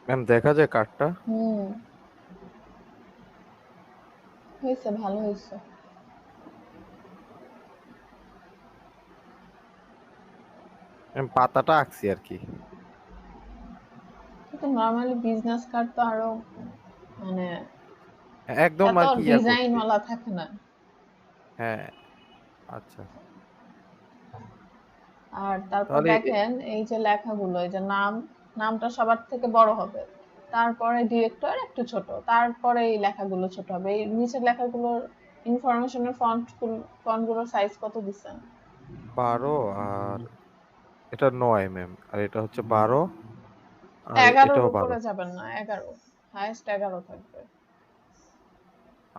Ma'am দেখা যায় কার্ডটা? হুম, হয়েছে, ভালো হয়েছে। ম্যাম পাতাটা আঁকছি আর কি। কিন্তু নর্মালি বিজনেস কার্ড তো আরো মানে একদম এত আর কি ইয়া ডিজাইন করছি। ওয়ালা থাকে না। হ্যাঁ, আচ্ছা। আর তারপর তাহলে দেখেন এই যে লেখাগুলো, এই যে নামটা সবার থেকে বড় হবে, তারপরে ডিরেক্টর একটু ছোট, তারপরে এই লেখাগুলো ছোট হবে। এই নিচের লেখাগুলোর ইনফরমেশনের ফন্টগুলোর সাইজ কত দিচ্ছেন? 12 আর এটা 9 ম্যাম, আর এটা হচ্ছে 12 আর 11-র এটাও 12। উপরে যাবেন না, 11, হাইয়েস্ট 11 থাকবে।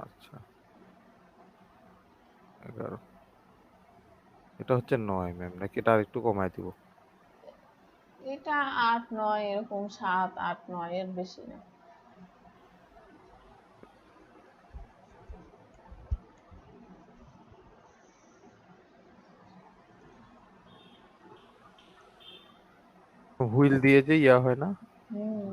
আচ্ছা, 11। এটা হচ্ছে 9 ম্যাম, নাকি এটা আর একটু কমায় দিব? এটা 8-9 এরকম, 7-8-9 এর বেশি না। হুইল দিয়ে যে ইয়া হয় না? হুম,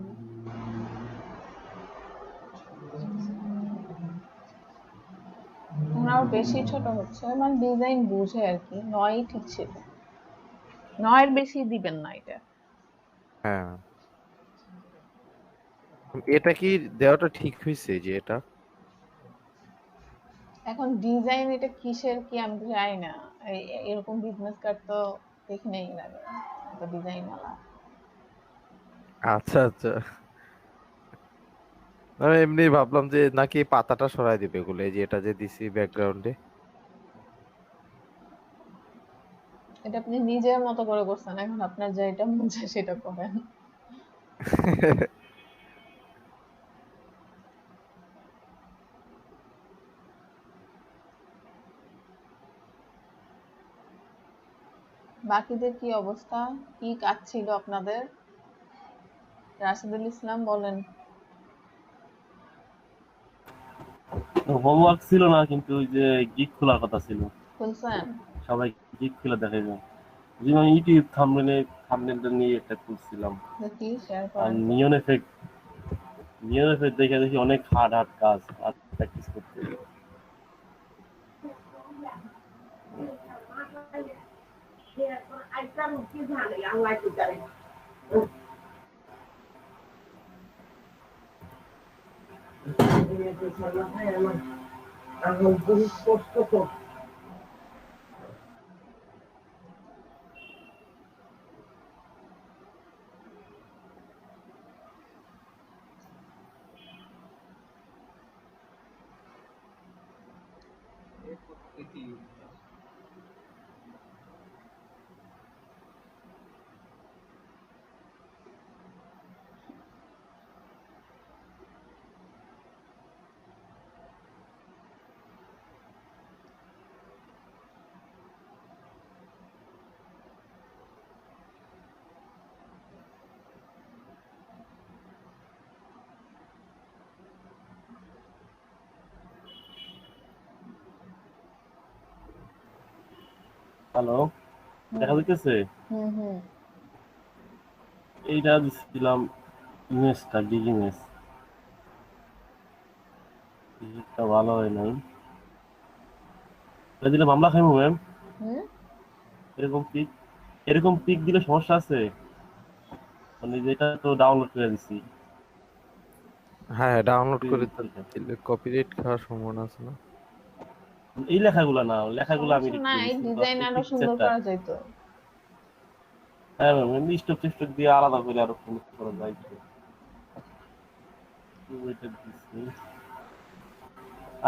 এখন আরো বেশি ছোট হচ্ছে, মানে ডিজাইন বুঝে আর কি। 9ই ঠিক ছিল, 9-এর বেশি দিবেন না এটা। হ্যাঁ, এটা কি দেওয়াটা ঠিক হয়েছে যে এটা? এখন ডিজাইন এটা কিসের কি আমি তো জানি না। এরকম বিজনেস কার্ড তো দেখি নাই এর আগে, এত ডিজাইন ওয়ালা। আচ্ছা আচ্ছা, আমি এমনি ভাবলাম যে নাকি পাতাটা সরাই দিবে এগুলো, এই যে এটা যে দিছি ব্যাকগ্রাউন্ডে। এটা আপনি নিজের মতো করে করছেন, এখন আপনার যেটা মন চায় সেটা করেন। বাকিদের কি অবস্থা? কি কাজ ছিল আপনাদের? রাশিদুল ইসলাম বলেন। হোমওয়ার্ক ছিল না, কিন্তু ওই যে গিগ খোলার কথা ছিল। খুলছেন? সবাই গিগ খুলে দেখাইবে। যেমন ইউটিউব থাম্বনেলটা নিয়ে একটা খুলছিলাম। দেখি, শেয়ার আর করেন তো। নিয়ন এফেক্ট দেখে দেখি অনেক হার্ড হার্ড কাজ আর প্র্যাকটিস করতে হবে। হ্যালো, দেখা হুম, যাইতেছে? হুম, হুম। এইটা দিচ্ছিলাম, ইমেজটা গিগ ইমেজ। গিগটা ভালো হয় নাই। এটা দিলে মামলা খাইবো ম্যাম? হুম, এরকম পিক এরকম পিক দিলে সমস্যা আছে? মানে যেটা তো ডাউনলোড করে দিছি। হ্যাঁ, ডাউনলোড করে দিলে কপিরাইট খাওয়ার সম্ভাবনা আছে না? এই লেখাগুলো আমি সমস্যা এডিট করে নাই, দিছি, ডিজাইন আরো সুন্দর পিকচারটা। করা যাইতো। হ্যাঁ ম্যাম, এমনি স্টক টিস্টক দিয়ে আলাদা করে আরো সুন্দর করা যায় তো। ওইটা দিছি।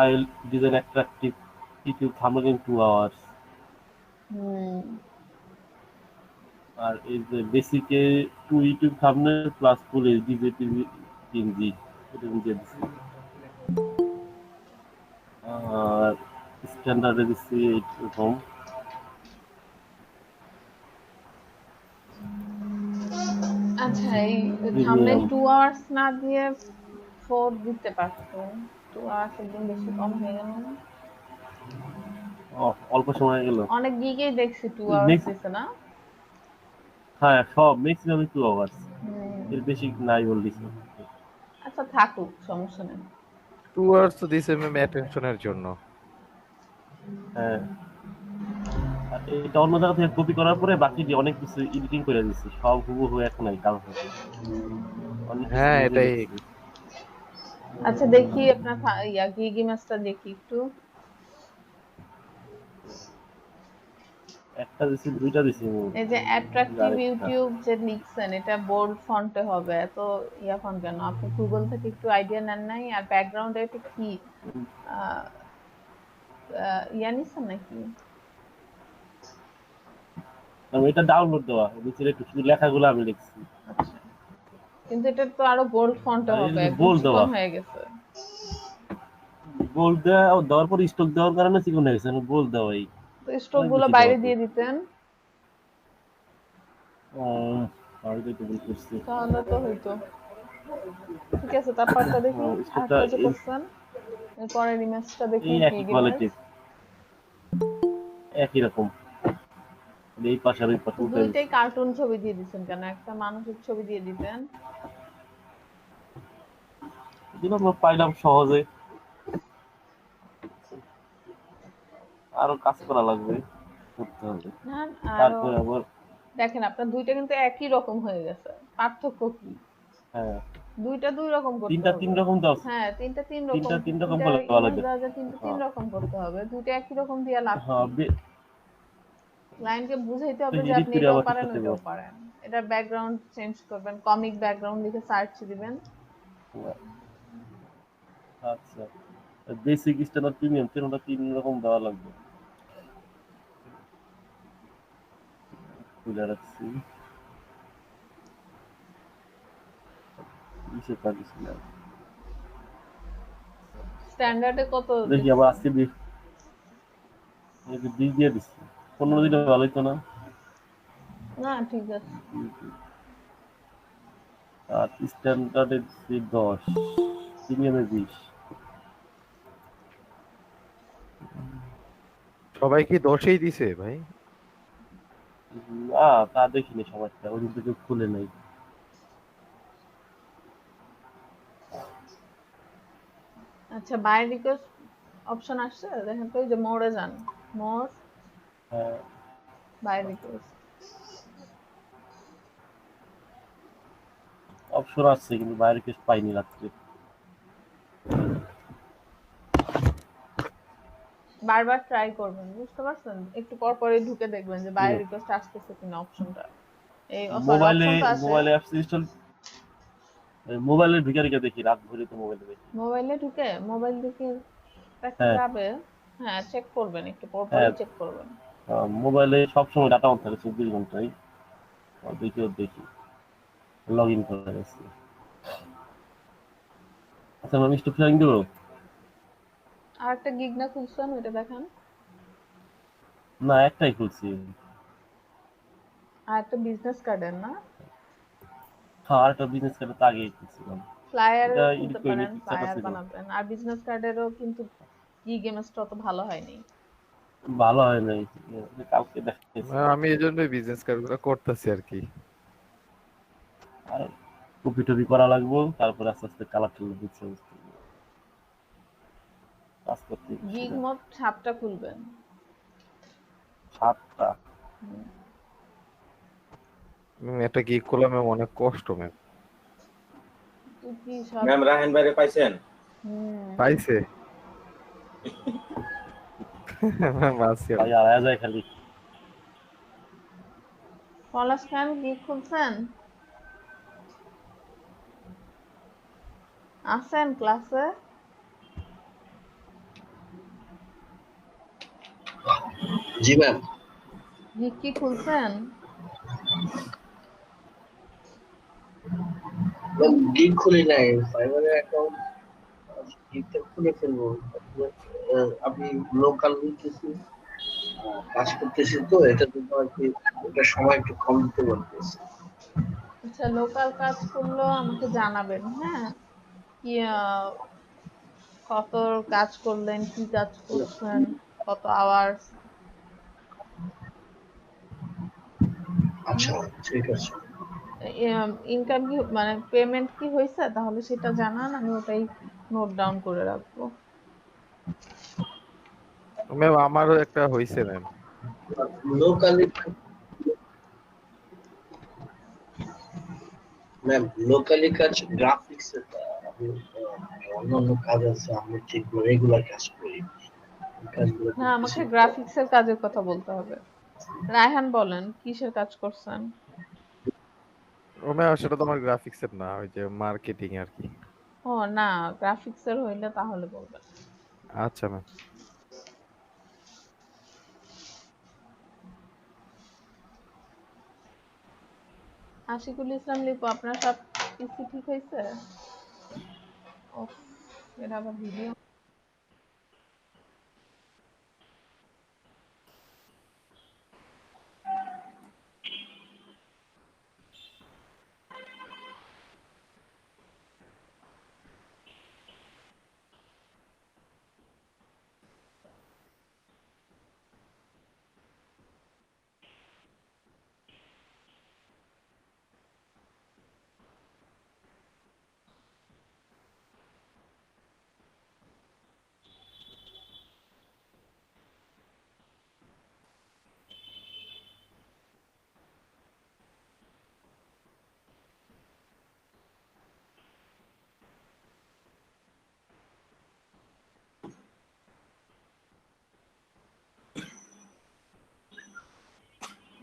I will design attractive YouTube thumbnail in 2 hours. হুম, আর এই যে বেসিকে 2 YouTube thumbnail plus full HD JPG PNG, এটা আমি দিয়ে দিচ্ছি। আর স্ট্যান্ডার্ডে দিচ্ছি এইরকম। আচ্ছা, এই থাম্বনেল প্রিমিয়াম 2 আওয়ার্স না দিয়ে 4 দিতে পারতেন। 2 আওয়ার্স একদম বেশি কম হয়ে গেল না? অল্প সময় গেল। অনেক গিগেই দেখছি 2 আওয়ার্স দিছে না? হ্যাঁ, সব ম্যাক্সিমাম 2 আওয়ার্স, এর হুম। বেশি নাই বলতেছে। আচ্ছা থাকুক, সমস্যা নেই। 2 আওয়ার্স তো দিছে ম্যাম অ্যাটেনশনের জন্য। হ্যাঁ, আর এটা অন্য জায়গা থেকে কপি করার পরে বাকি দিয়ে অনেক কিছু এডিটিং করে দিচ্ছি, সব হুবহু এক নাই কারোর সাথে, অনেক কিছু হ্যাঁ নিজে এটাই। লিখছি। আচ্ছা দেখি আপনার গিগ ম্যাচটা দেখি একটু। একটা দিছি, দুইটা দিছি এই যে অ্যাট্রাকটিভ আরেকটা। ইউটিউব যে লিখছেন, এটা বোল্ড ফন্টে হবে, এত ফন্ট কেন? আপনি গুগল থেকে একটু আইডিয়া নেন নাই? আর ব্যাকগ্রাউন্ডে এটা কি আহ, নিচ্ছেন নাকি? আমি এটা ডাউনলোড দেওয়া নিচে একটু শুধু লেখাগুলো আমি লিখছি। আচ্ছা, কিন্তু এটা তো আরো বোল্ড ফন্টে আর হবে, এটা একদম বোল্ড চিকন দেওয়া, হয়ে গেছে। বোল্ড দেওয়ার পর স্টক দেওয়ার কারণে চিকন হয়ে গেছে, আমি বোল্ড দেওয়াই তো স্ট্রোক অনেক গুলো বেশি বাইরে দেওয়া তো। দিয়ে দিতেন, আমি তো একটু ভুল করছি। তাহলে তো হইতো। ঠিক আছে, তারপরটা দেখি। স্টকটা আরেকটা যে করছেন, এরপরের ইমেজটা দেখি, এই একই গিগ ইমেজ। কোয়ালিটির, একই রকম, এই পাশে আর এই পাশে তো উঠে দুইটাই দিচ্ছি। কার্টুন ছবি দিয়ে দিচ্ছেন কেন? একটা মানুষের ছবি দিয়ে দিতেন। এগুলো আমরা পাইলাম সহজে, আরো কাজ করা লাগবে, করতে হবে। না, আরো তারপরে আবার দেখেন আপনার দুইটা কিন্তু একই রকম হয়ে গেছে, পার্থক্য কি? হ্যাঁ, দুইটা দুই রকম করতে তিনটা হবে। তিন রকম দাও, হ্যাঁ, তিনটা তিন রকম, তিনটা তিন রকম দুইটা করলে ভালো ইমেজ লাগবে। দেওয়া যায়, তিনটা তিন হ্যাঁ, রকম করতে হবে। দুইটা একই রকম দিয়ে লাভ হ্যাঁ, কি? ক্লায়েন্টকে বুঝাইতে হবে যে এডিট আপনি করে এটাও আবার ঠিক পারেন করতে হবে। ওইটাও পারেন। এটার ব্যাকগ্রাউন্ড চেঞ্জ করবেন, কমিক ব্যাকগ্রাউন্ড লিখে সার্চ দিবেন। আচ্ছা, বেসিক, স্ট্যান্ডার্ড, প্রিমিয়াম তিনটা তিন রকম দেওয়া লাগবে। খুলে রাখছি, ইসে পাঠিয়েছিলাম। স্ট্যান্ডার্ডে কত দেখি আবার দিচ্ছেন? আজকে এই যে 20 দিয়ে দিচ্ছি, 15 দিলে ভালো হতো না। না ঠিক আছে। আর স্ট্যান্ডার্ডে দিচ্ছি 10, প্রিমিয়ামে 20। সবাই কি 10ই দিছে ভাই? না, তা দেখিনি সবাইটা, ওদিন থেকে খুলে নাই। আচ্ছা, বাই রিকোয়েস্ট অপশন আসছে দেখেন তো, এই যে মোরে যান, মোর, হ্যাঁ, বাই রিকোয়েস্ট। অপশন আসছে কিন্তু বাইরে কেস পাইনি রাত্রে। বারবার ট্রাই করবেন, বুঝতে পারছেন? একটু পর পরই ঢুকে দেখবেন যে বাই হুম। রিকোয়েস্ট আসতেছে কিনা অপশনটা। এই সরি, মোবাইলে অপশন তো আসে। মোবাইলে অ্যাপস ইনস্টল, মোবাইলে ঢুকে রেখে দেখি, রাত ভরে তো মোবাইলে দেখি। মোবাইলে ঢুকে মোবাইল দেখে দেখা হ্যাঁ, যাবে। হ্যাঁ, চেক করবেন, একটু পর হ্যাঁ, পরই চেক করবেন। মোবাইলে সবসময় ডাটা অন থাকে 24 ঘন্টায়, দেখি লগ ইন করে গেছি। আচ্ছা, আমি স্টপ শেয়ারিং দেবো। আর একটা গিগ না খুলছেন, ওইটা দেখেন। না, একটাই খুলছি। আর একটা বিজনেস কার্ডের না, হ্যাঁ, আর একটা বিজনেস কার্ডে তো আগেই খুলছিলাম, এটা ফ্লায়ারেরও খুলতে এডিট করে পারেন, নিয়ে ইচ্ছা ফ্লায়ার করছিল। বানাবেন। আর বিজনেস কার্ডেরও কিন্তু গিগ ইমেজটা অত ভালো হয়নি। ভালো হয় নাই, কালকে দেখাইছি। আমি এই জন্যই বিজনেস কার্ডগুলো করতেছি আর কি। আর কপি টপি করা লাগবে, তারপরে আস্তে আস্তে কালার টালার দিচ্ছে, কাজ করতে গিগ সেটা। মোট 7টা খুলবেন। 7টা? হুম। একটা গিগ করলাম ম্যাম, অনেক কষ্ট ম্যাম। তো কি সব? ম্যাম রাহেন ভাইরে পাইছেন? পাইছে ম্যাম আছে। ভাই আড়াই যায় খালি। পলাশ খান গিগ খুলছেন? আছেন ক্লাসে? জি ম্যাম। গিগ কি খুলছেন? ম্যাম গিগ খুলি নাই, ফাইবারের অ্যাকাউন্ট গিগটা খুলে ফেলবো। আমি লোকাল হইতেছি, কাজ করতেছি, তো এটার জন্য আর কি এটা সময় একটু কম দিতে পারতেছি। আচ্ছা, লোকাল কাজ করলেও আমাকে জানাবেন, হ্যাঁ? কি কত কাজ করলেন, কি কাজ করছেন, কত আওয়ার্স। আচ্ছা, ঠিক আছে। ইনকাম কি মানে পেমেন্ট কি হয়েছে, তাহলে সেটা জানান, আমি ওটাই নোট ডাউন করে রাখবো। ম্যাম আমারও একটা হয়েছে ম্যাম। লোকালি ম্যাম, লোকালি কাজ গ্রাফিক্স এর আমি অন্যান্য কাজ আছে, আমি ঠিক রেগুলার কাজ করি, এই কাজগুলো না, করতেছি আমাকে তো। গ্রাফিক্সের কাজের কথা বলতে হবে। রায়হান বলেন, কিসের কাজ করছেন? ও ম্যাম সেটা তো আমার গ্রাফিক্সের না, ওই যে মার্কেটিং আর কি। ও না, গ্রাফিক্সের হইলে তাহলে বলবেন। আচ্ছা ম্যাম। আশিকুল ইসলাম লিপু, আপনার সব পিসি ঠিক হয়েছে? ও, এটা আবার ভিডিও।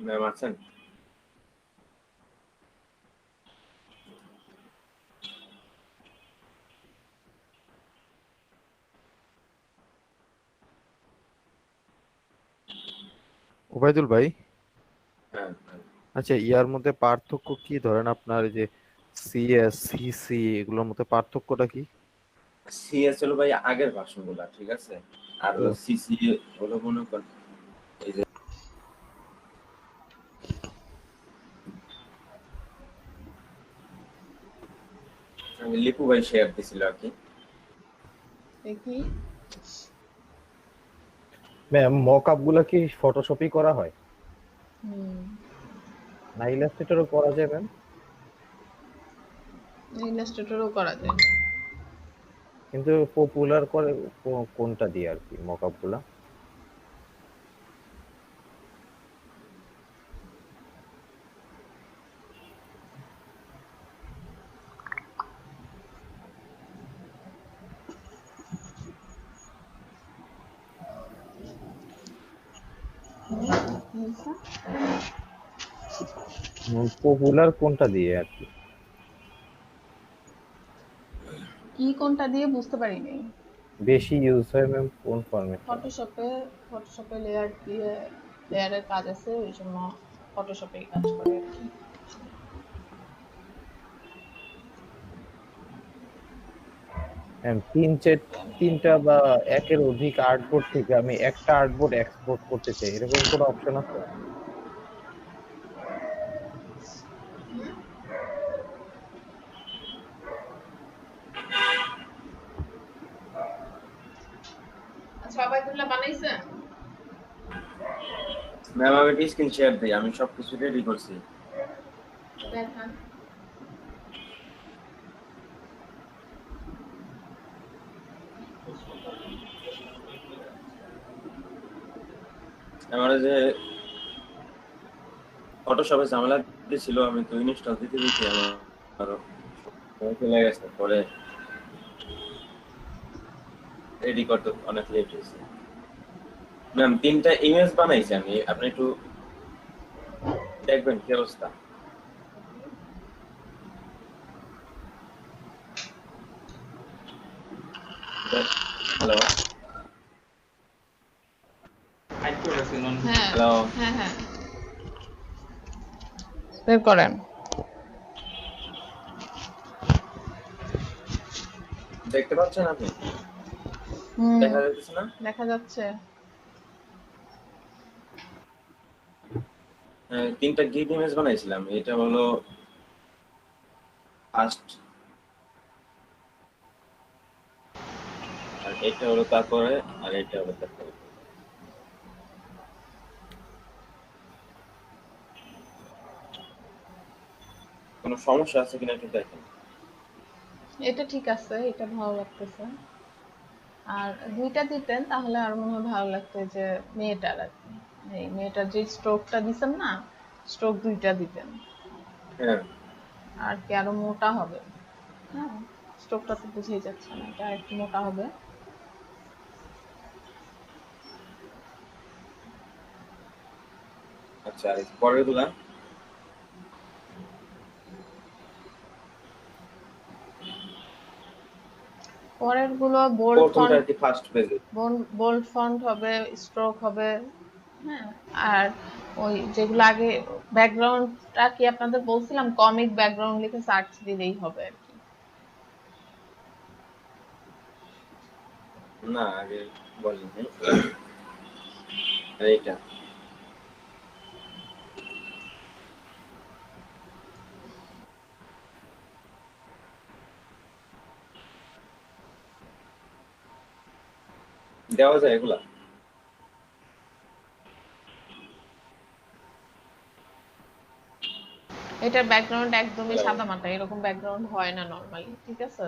ম্যাম আছেন? ওবায়দুল ভাই, হ্যাঁ হ্যাঁ। আচ্ছা ইয়ার মধ্যে পার্থক্য কি, ধরেন আপনার এই যে সিএস সিসি এগুলোর মধ্যে পার্থক্যটা কি? সিএস হলো ভাই আগের ভার্সন গুলা, ঠিক আছে? আর ও, হলো সিসি হলো মনে করেন এই যে আমি লিপু ভাই শেয়ার দিছিল আর কি। দেখি। ম্যাম মকআপ গুলা কি ফটোশপই করা হয় হুম, না ইলাস্ট্রেটরও করা যায় ম্যাম? ইলাস্ট্রেটরও করা যায়। কিন্তু পপুলার করে কোনটা দিয়ে আর কি মকআপ গুলা? পপুলার কোনটা দিয়ে আর কি? কি কোনটা দিয়ে বুঝতে পারিনি। বেশি ইউজ হয় ম্যাম কোন ফরম্যাটটা? ফটোশপে লেয়ার দিয়ে, লেয়ারের কাজ আছে, ওই জন্য ফটোশপে কাজ করে আর কি। ম্যাম তিনটা বা একের অধিক আর্টবোর্ড থেকে আমি একটা আর্টবোর্ড এক্সপোর্ট করতে চাই, এরকম কোনো অপশন আছে? আচ্ছা, আবাইদুল্লাহ বানাইছেন? ম্যাম আমি একটা স্ক্রিন শেয়ার দিই, আমি সবকিছু রেডি করছি। দেখান। আমার যে ফটোশপে ঝামেলা দিয়েছিল, আমি তো ইনস্টল দিতে দিতে আমার আরো সময় চলে গেছে, পরে রেডি করতে অনেক লেট হয়েছে। ম্যাম 3টা ইমেজ বানাইছি আমি, আপনি একটু দেখবেন কি অবস্থা। হ্যালো হ্যাঁ হ্যালো হ্যাঁ হ্যাঁ, বের করেন। দেখতে পাচ্ছেন আপনি? হুম, দেখা যাচ্ছে না? দেখা যাচ্ছে। 3টা গিগ ইমেজ বানাইছিলাম, এটা হলো ফার্স্ট এটা হলো তারপরে, আর এটা হলো তারপরে। কোনো সমস্যা আছে কিনা একটু দেখেন। এটা ঠিক আছে, এটা ভালো লাগতেছে। আর দুইটা দিতেন তাহলে আর মনে হয় ভালো লাগতো, যে মেয়েটার আর কি, এই মেয়েটার যে স্ট্রোকটা দিছেন না, স্ট্রোক দুইটা দিতেন হ্যাঁ, আর কি, আরো মোটা হবে। হ্যাঁ, স্ট্রোকটা তো বুঝেই যাচ্ছে না, এটা একটু মোটা হবে। আচ্ছা, আর পরের গুলা পরের গুলো বোল্ড প্রথমটা ফন্ট, আর কি ফার্স্ট পেজে। বোল্ড ফন্ট হবে, স্ট্রোক হবে। হ্যাঁ, আর ওই যেগুলো আগে ব্যাকগ্রাউন্ডটা কি আপনাদের বলছিলাম, কমিক ব্যাকগ্রাউন্ড লিখে সার্চ দিলেই হবে আর কি। না, আগে বলিনি। আর এটা দেওয়া যায় এগুলা? এটার ব্যাকগ্রাউন্ড একদমই সাদামাটা, এরকম ব্যাকগ্রাউন্ড হয় না নরমালি, ঠিক আছে?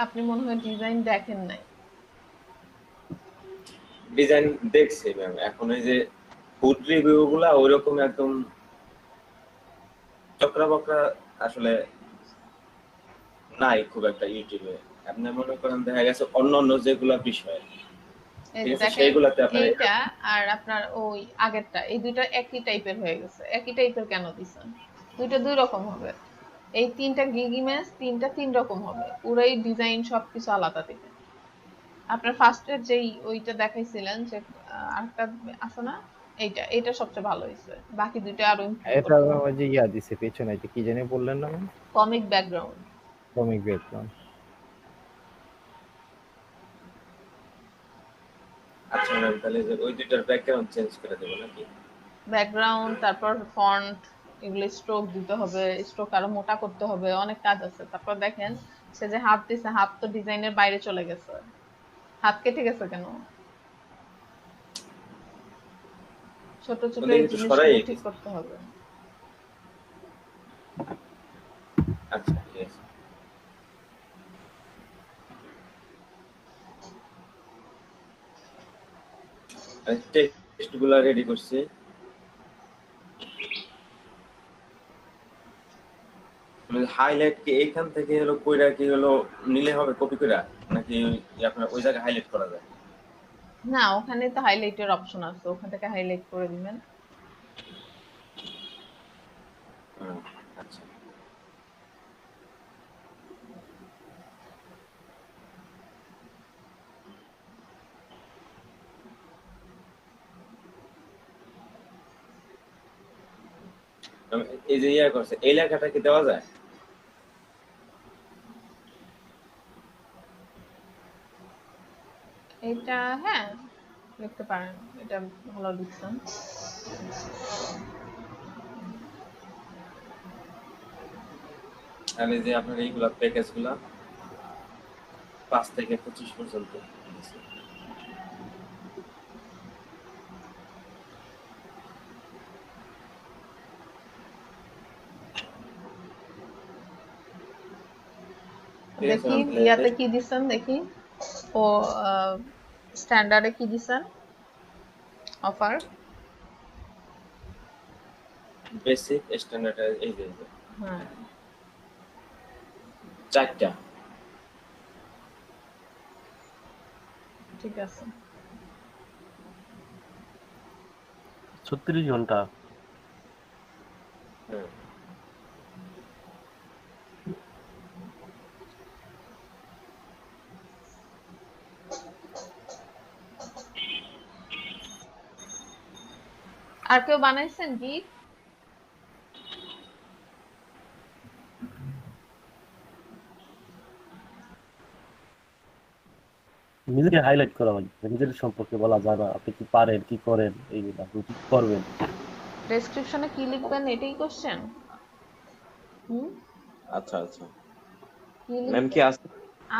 আপনি মনে হয় ডিজাইন দেখেন নাই। ডিজাইন দেখছি ম্যাম, এখন ওই যে ফুড রিভিউ গুলা ওইরকম একদম চক্রা বকরা আসলে নাই খুব একটা ইউটিউবে। আপনি মনে করেন দেখা গেছে অন্য অন্য যেগুলা বিষয়, এই ঠিক যে আছে, দেখেন, সেইগুলাতে আপনার এইটা আর আপনার ওই আগেরটা, এই দুইটা একই টাইপের হয়ে গেছে। একই টাইপের কেন দিছেন? দুইটা দুই রকম হবে। এই তিনটা গিগ ইমেজ, তিনটা তিন রকম হবে, পুরাই ডিজাইন সবকিছু আলাদা দিবেন। আপনার ফার্স্টের যেই ওইটা দেখাইছিলেন যে আরেকটা আছে না, এইটা এটা সবচেয়ে ভালো হয়েছে, বাকি দুইটা আরো ইমপ্রুভ এটা করতে হবে। ওই যে ইয়া দিছে পেছনে, যে কি জানি বললেন না, কমিক ব্যাকগ্রাউন্ড। Comic background. আচ্ছা ম্যাম, তাহলে যে ওই দুইটার ব্যাকগ্রাউন্ড চেঞ্জ করে দেবো নাকি? ব্যাকগ্রাউন্ড, তারপর ফন্ট, এগুলো স্ট্রোক দিতে হবে, স্ট্রোক আরো মোটা করতে হবে, অনেক কাজ আছে। তারপর দেখেন সে যে হাত দিছে, হাত তো ডিজাইনের বাইরে চলে গেছে, হাত কেটে গেছে কেন? ছোট ছোট ওগুলো এই একটু সরাই জিনিসগুলো ঠিক দিছি। করতে হবে। আচ্ছা, ঠিক আছে। আমি টেক্সট গুলা রেডি করছি। হাইলাইট কি এইখান থেকে হলো কইরা কি হলো নিলে হবে কপি কইরা, নাকি আপনার ওই জায়গায় হাইলাইট করা যায়? না, ওখানে তো হাইলাইটের অপশন আছে, ওখান থেকে হাইলাইট করে দিবেন। হুম, আচ্ছা। এই যে ইয়া করছে, এই লেখাটা কি দেওয়া যায়? এটা হ্যাঁ, লিখতে পারেন, এটা ভালো লিখছেন। আর এই যে আপনার এইগুলা প্যাকেজ গুলা 5 থেকে 25 পর্যন্ত আছে। ঠিক আছে দেখি ম্যাম, ইয়াতে কি দিছেন, দেখি ও স্ট্যান্ডার্ডে কি দিছেন অফার। বেসিক স্ট্যান্ডার্ড এই যে হ্যাঁ, 4টা। ঠিক আছে। 36 ঘন্টা। হুম। আর কেউ বানাইছেন কি? নিজেকে হাইলাইট করা হয়, নিজের সম্পর্কে বলা যায় না, আপনি কি পারেন, কি করেন, এইগুলা আপনি কি করবেন। ডেসক্রিপশনে কি লিখবেন এটাই কোশ্চেন। হুম, আচ্ছা আচ্ছা কি ম্যাম, কি লিখবেন? আছে?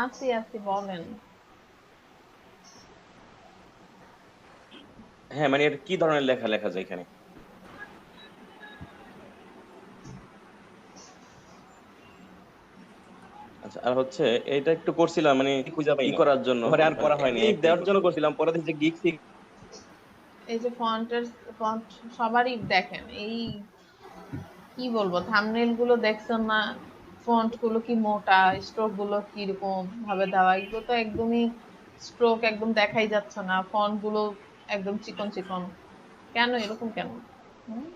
আছি আছি, বলেন। হ্যাঁ মানে এটা কি ধরনের লেখা লেখা যায় এখানে? আচ্ছা, আর হচ্ছে এটা একটু করছিলাম মানে খুঁজে পাই ই না করার জন্য, পরে আর মানে করা হয়নি এমনি আর কি দেওয়ার জন্য করছিলাম, পরে দেখছি গিগ ফিগ। এই যে ফন্ট সবারই দেখেন, এই কি বলবো, থাম্বনেল গুলো দেখছেন না? ফন্ট গুলো কি মোটা, স্ট্রোক গুলো কিরকম ভাবে দেওয়া, এগুলো তো একদমই স্ট্রোক একদম দেখাই যাচ্ছে না, ফন্ট গুলো একদম চিকন চিকন। কেন এরকম কেন? হুম?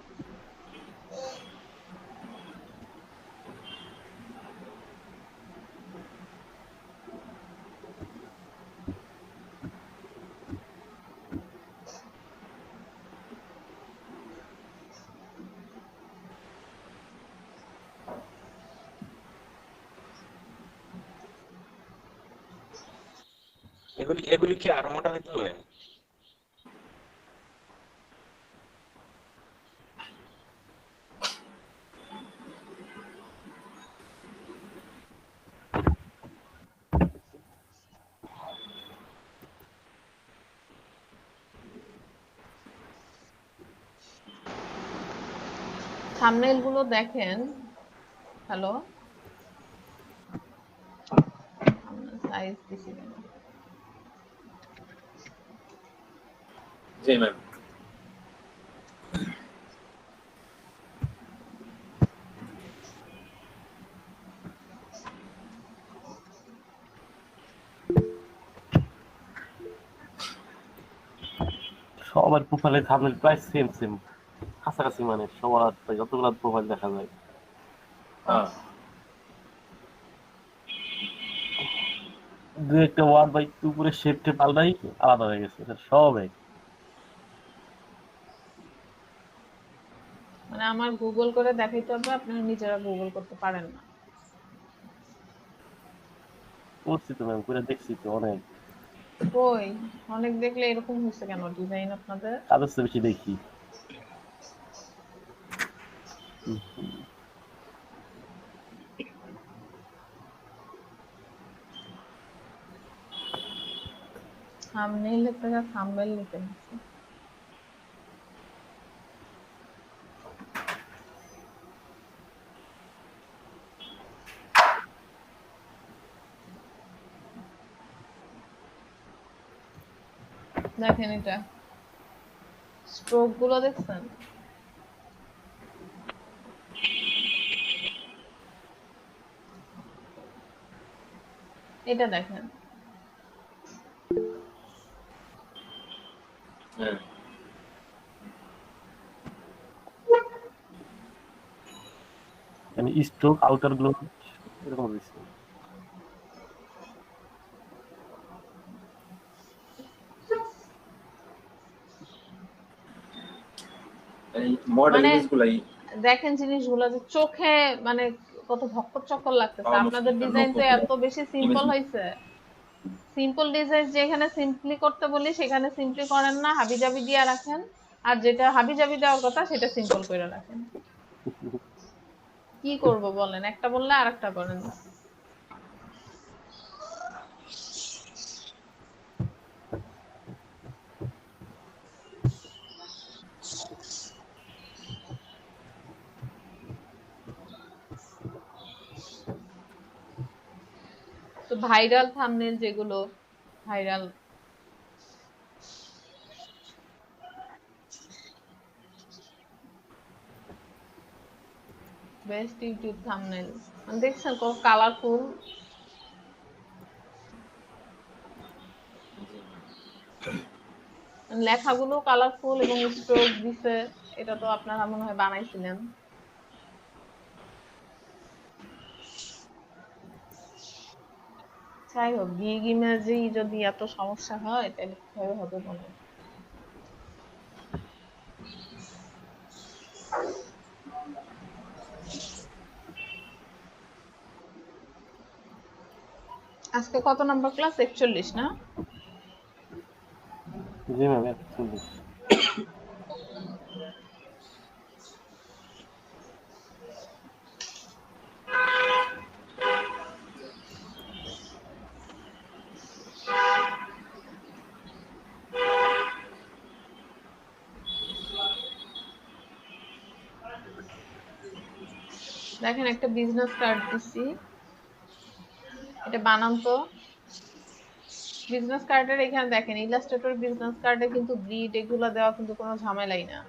এগুলি এগুলি কি আরো মোটা হইতে হবে? থাম্বনেল গুলো দেখেন। হ্যালো, সাইজ দিছি কেন? জি ম্যাম। সবার প্রোফাইলে থাম্বনেল প্রায় সেম সেম, কাছাকাছি, মানে সবার যতগুলো প্রোফাইল দেখা যায়। হ্যাঁ দু একটা ওয়ার্ড বা একটু উপরে শেপটে পাল্টাই আলাদা হয়ে গেছে, এটা সব এক। মানে আমার গুগল করে দেখাইতে হবে, আপনারা নিজেরা গুগল করতে পারেন না? করছি তো ম্যাম, করে দেখছি তো অনেক। কই, অনেক দেখলে এরকম হচ্ছে কেন ডিজাইন আপনাদের? কাদের চেয়ে বেশি দেখি। থাম্বনেইল লিখতে যা থাম্বনেল লিখে নিচ্ছি। দেখেন এটা, স্ট্রোক গুলো দেখছেন? এটা দেখেন, হ্যাঁ মানে স্ট্রোক আউটার গুলো এরকম দিচ্ছে। এই মডেল মানে ইমেজগুলাই দেখেন জিনিসগুলো যে চোখে মানে কত ভক্কর চক্কর লাগতেছে। পাওয়া আপনাদের মুশকিল কারণ ডিজাইন তো কপিরা এত বেশি ইমেজ সিম্পল হয়েছে। সিম্পল ডিজাইন যেখানে সিম্পলি করতে বলি সেখানে সিম্পলি করেন না, হাবিজাবি দিয়ে রাখেন। আর যেটা হাবিজাবি দেওয়ার কথা সেটা সিম্পল করে রাখেন। কি করব বলেন, একটা বললে আরেকটা করেন। তো ভাইরাল থাম্বনেল যেগুলো ভাইরাল, বেস্ট ইউটিউব থাম্বনেল দেখছেন কত কালারফুল? লেখাগুলো কালারফুল এবং স্ট্রোক দিছে। এটা তো আপনারা মনে হয় বানাইছিলেন। যাই হোক, গিগ ইমেজেই যদি এত সমস্যা হয় তাহলে কিভাবে হবে বলেন? আজকে কত নাম্বার ক্লাস? 41 না? জি ম্যাম, 41। দেখেন একটা বিজনেস কার্ড দিছি, এটা বানান তো। বিজনেস কার্ডের এখানে দেখেন ইলাস্ট্রেটর বিজনেস কার্ডে কিন্তু গ্রিড এগুলো দেওয়া কিন্তু কোনো ঝামেলাই না।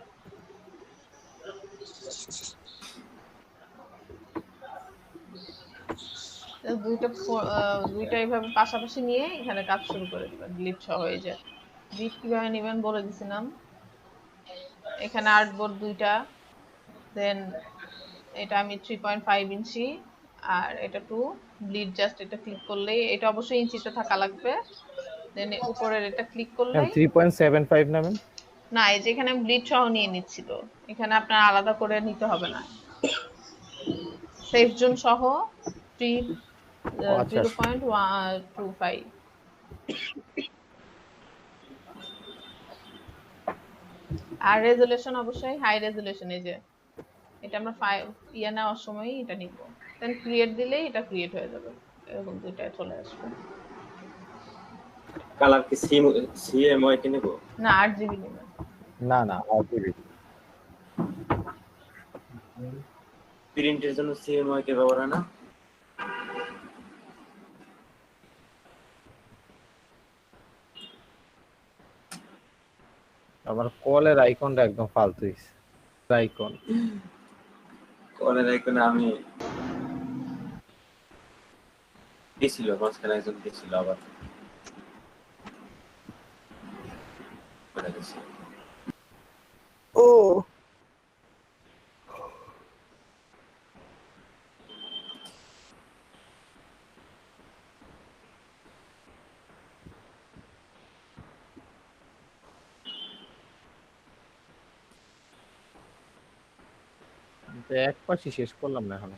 দুইটা এইভাবে পাশাপাশি নিয়ে এখানে কাজ শুরু করে দিবেন গ্লিড সহ। এই যে গ্রিড কিভাবে নেবেন বলে দিছিলাম। এখানে আর্টবোর্ড দুইটা, দেন এটা আমি 3.5 ইঞ্চি আর এটা 2 ব্লিড। জাস্ট এটা ক্লিক করলেই, এটা অবশ্যই ইঞ্চিতে থাকা লাগবে। দেন উপরের এটা ক্লিক ম্যাম করলেই 3.75 না ম্যাম? না, এই যে এখানে ব্লিড সহ নিয়ে নিচ্ছি, তো এখানে আপনার আলাদা করে নিতে হবে না। সেফ জোন সহ 3 ও আচ্ছা। 0.125। আর রেজুলেশন অবশ্যই হাই রেজুলেশন। এই যে এটা আমরা নেওয়ার সময় এটা নিব, দেন ক্রিয়েট দিলেই এটা ক্রিয়েট হয়ে যাবে, এরকম দুইটা চলে আসবে। কালার কি সিএমওয়াই কে নেব? না, 8 GB নেবেন। না RGB। প্রিন্টের জন্য সিএমওয়াই কে ব্যবহার হয় না? আমার কলের আইকনটা একদম ফালতু হইছে। আইকন কলের আইকনে আমি দিছিল, মাঝখানে একজন দিছিল, আবার করে দিছিল। ও তো এক পাশই শেষ করলাম না এখনো।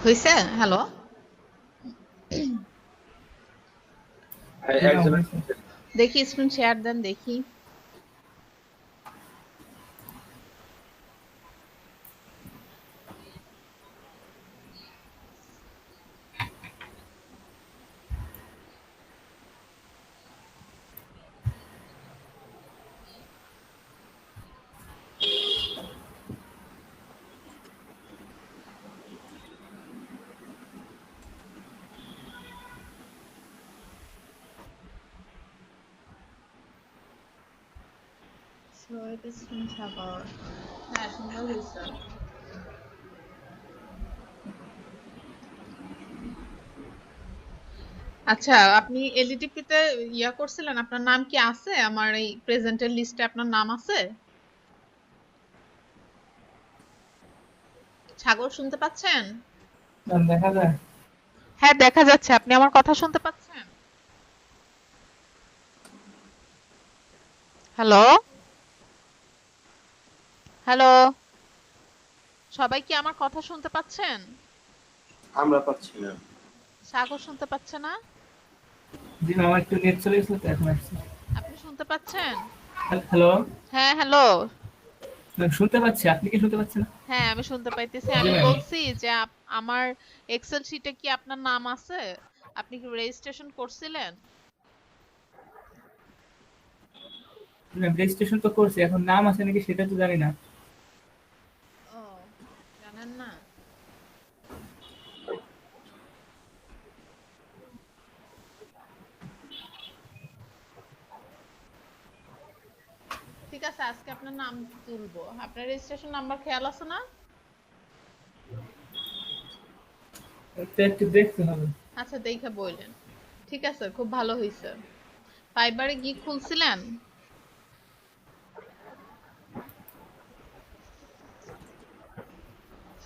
হইছে? হ্যালো, একজন দেখি স্ক্রিন শেয়ার দেন দেখি। সবাইকে স্ক্রিন ছাপাও। হ্যাঁ, সুন্দর হয়েছে। আচ্ছা, আপনি এলডিটিপি তে ইয়া করছিলেন, আপনার নাম কি আছে? আমার এই প্রেজেন্টের লিস্টে আপনার নাম আছে? সাগর শুনতে পাচ্ছেন? দেখা যায়। হ্যাঁ, দেখা যাচ্ছে। আপনি আমার কথা শুনতে পাচ্ছেন? হ্যালো? হ্যালো? সবাই কি আমার কথা শুনতে পাচ্ছেন? আমরা পাচ্ছি না। সাগর শুনতে পাচ্ছে না? জি ম্যাম, আমার একটু নেট চলে গেছিল তো এখন আসছে। আপনি শুনতে পাচ্ছেন? হ্যালো হ্যাঁ, হ্যালো। ম্যাম, শুনতে পাচ্ছি, আপনি কি শুনতে পাচ্ছেন? হ্যাঁ, আমি শুনতে পাইতেছি। জি আমি ম্যাম। বলছি যে আমার এক্সেল শিটে কি আপনার নাম আছে? আপনি কি রেজিস্ট্রেশন করছিলেন? ম্যাম রেজিস্ট্রেশন তো করছি, এখন নাম আছে নাকি সেটা তো জানি না। ও, জানেন না? ঠিক আছে, আজকে আপনার নাম তুলবো। আপনার রেজিস্ট্রেশন নাম্বার খেয়াল আছে না? তো একটু দেখতে হবে। আচ্ছা, দেখে বললেন। ঠিক আছে, খুব ভালো হইছে। ফাইবারে গিগ খুলছিলেন?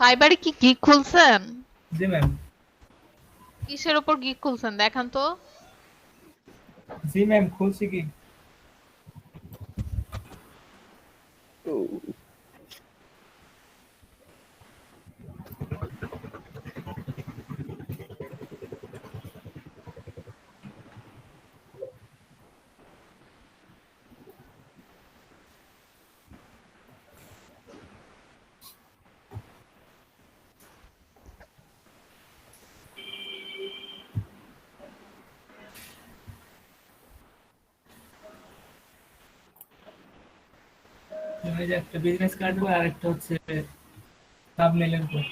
ফাইবারে কি গিগ খুলছেন? জি ম্যাম। কিসের উপর গিগ খুলছেন দেখান তো? জি ম্যাম, খুলছি কি? এই যে একটা বিজনেস কার্ড আর একটা হচ্ছে থাম্বনেইলের উপর।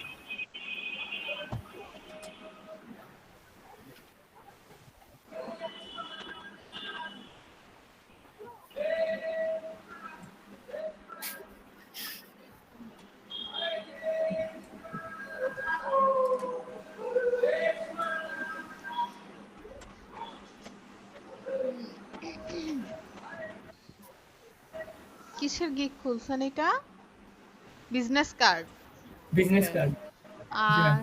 কিসের গিগ খুলছেন এটা? Business card. Business okay. Card. জি আর ম্যাম।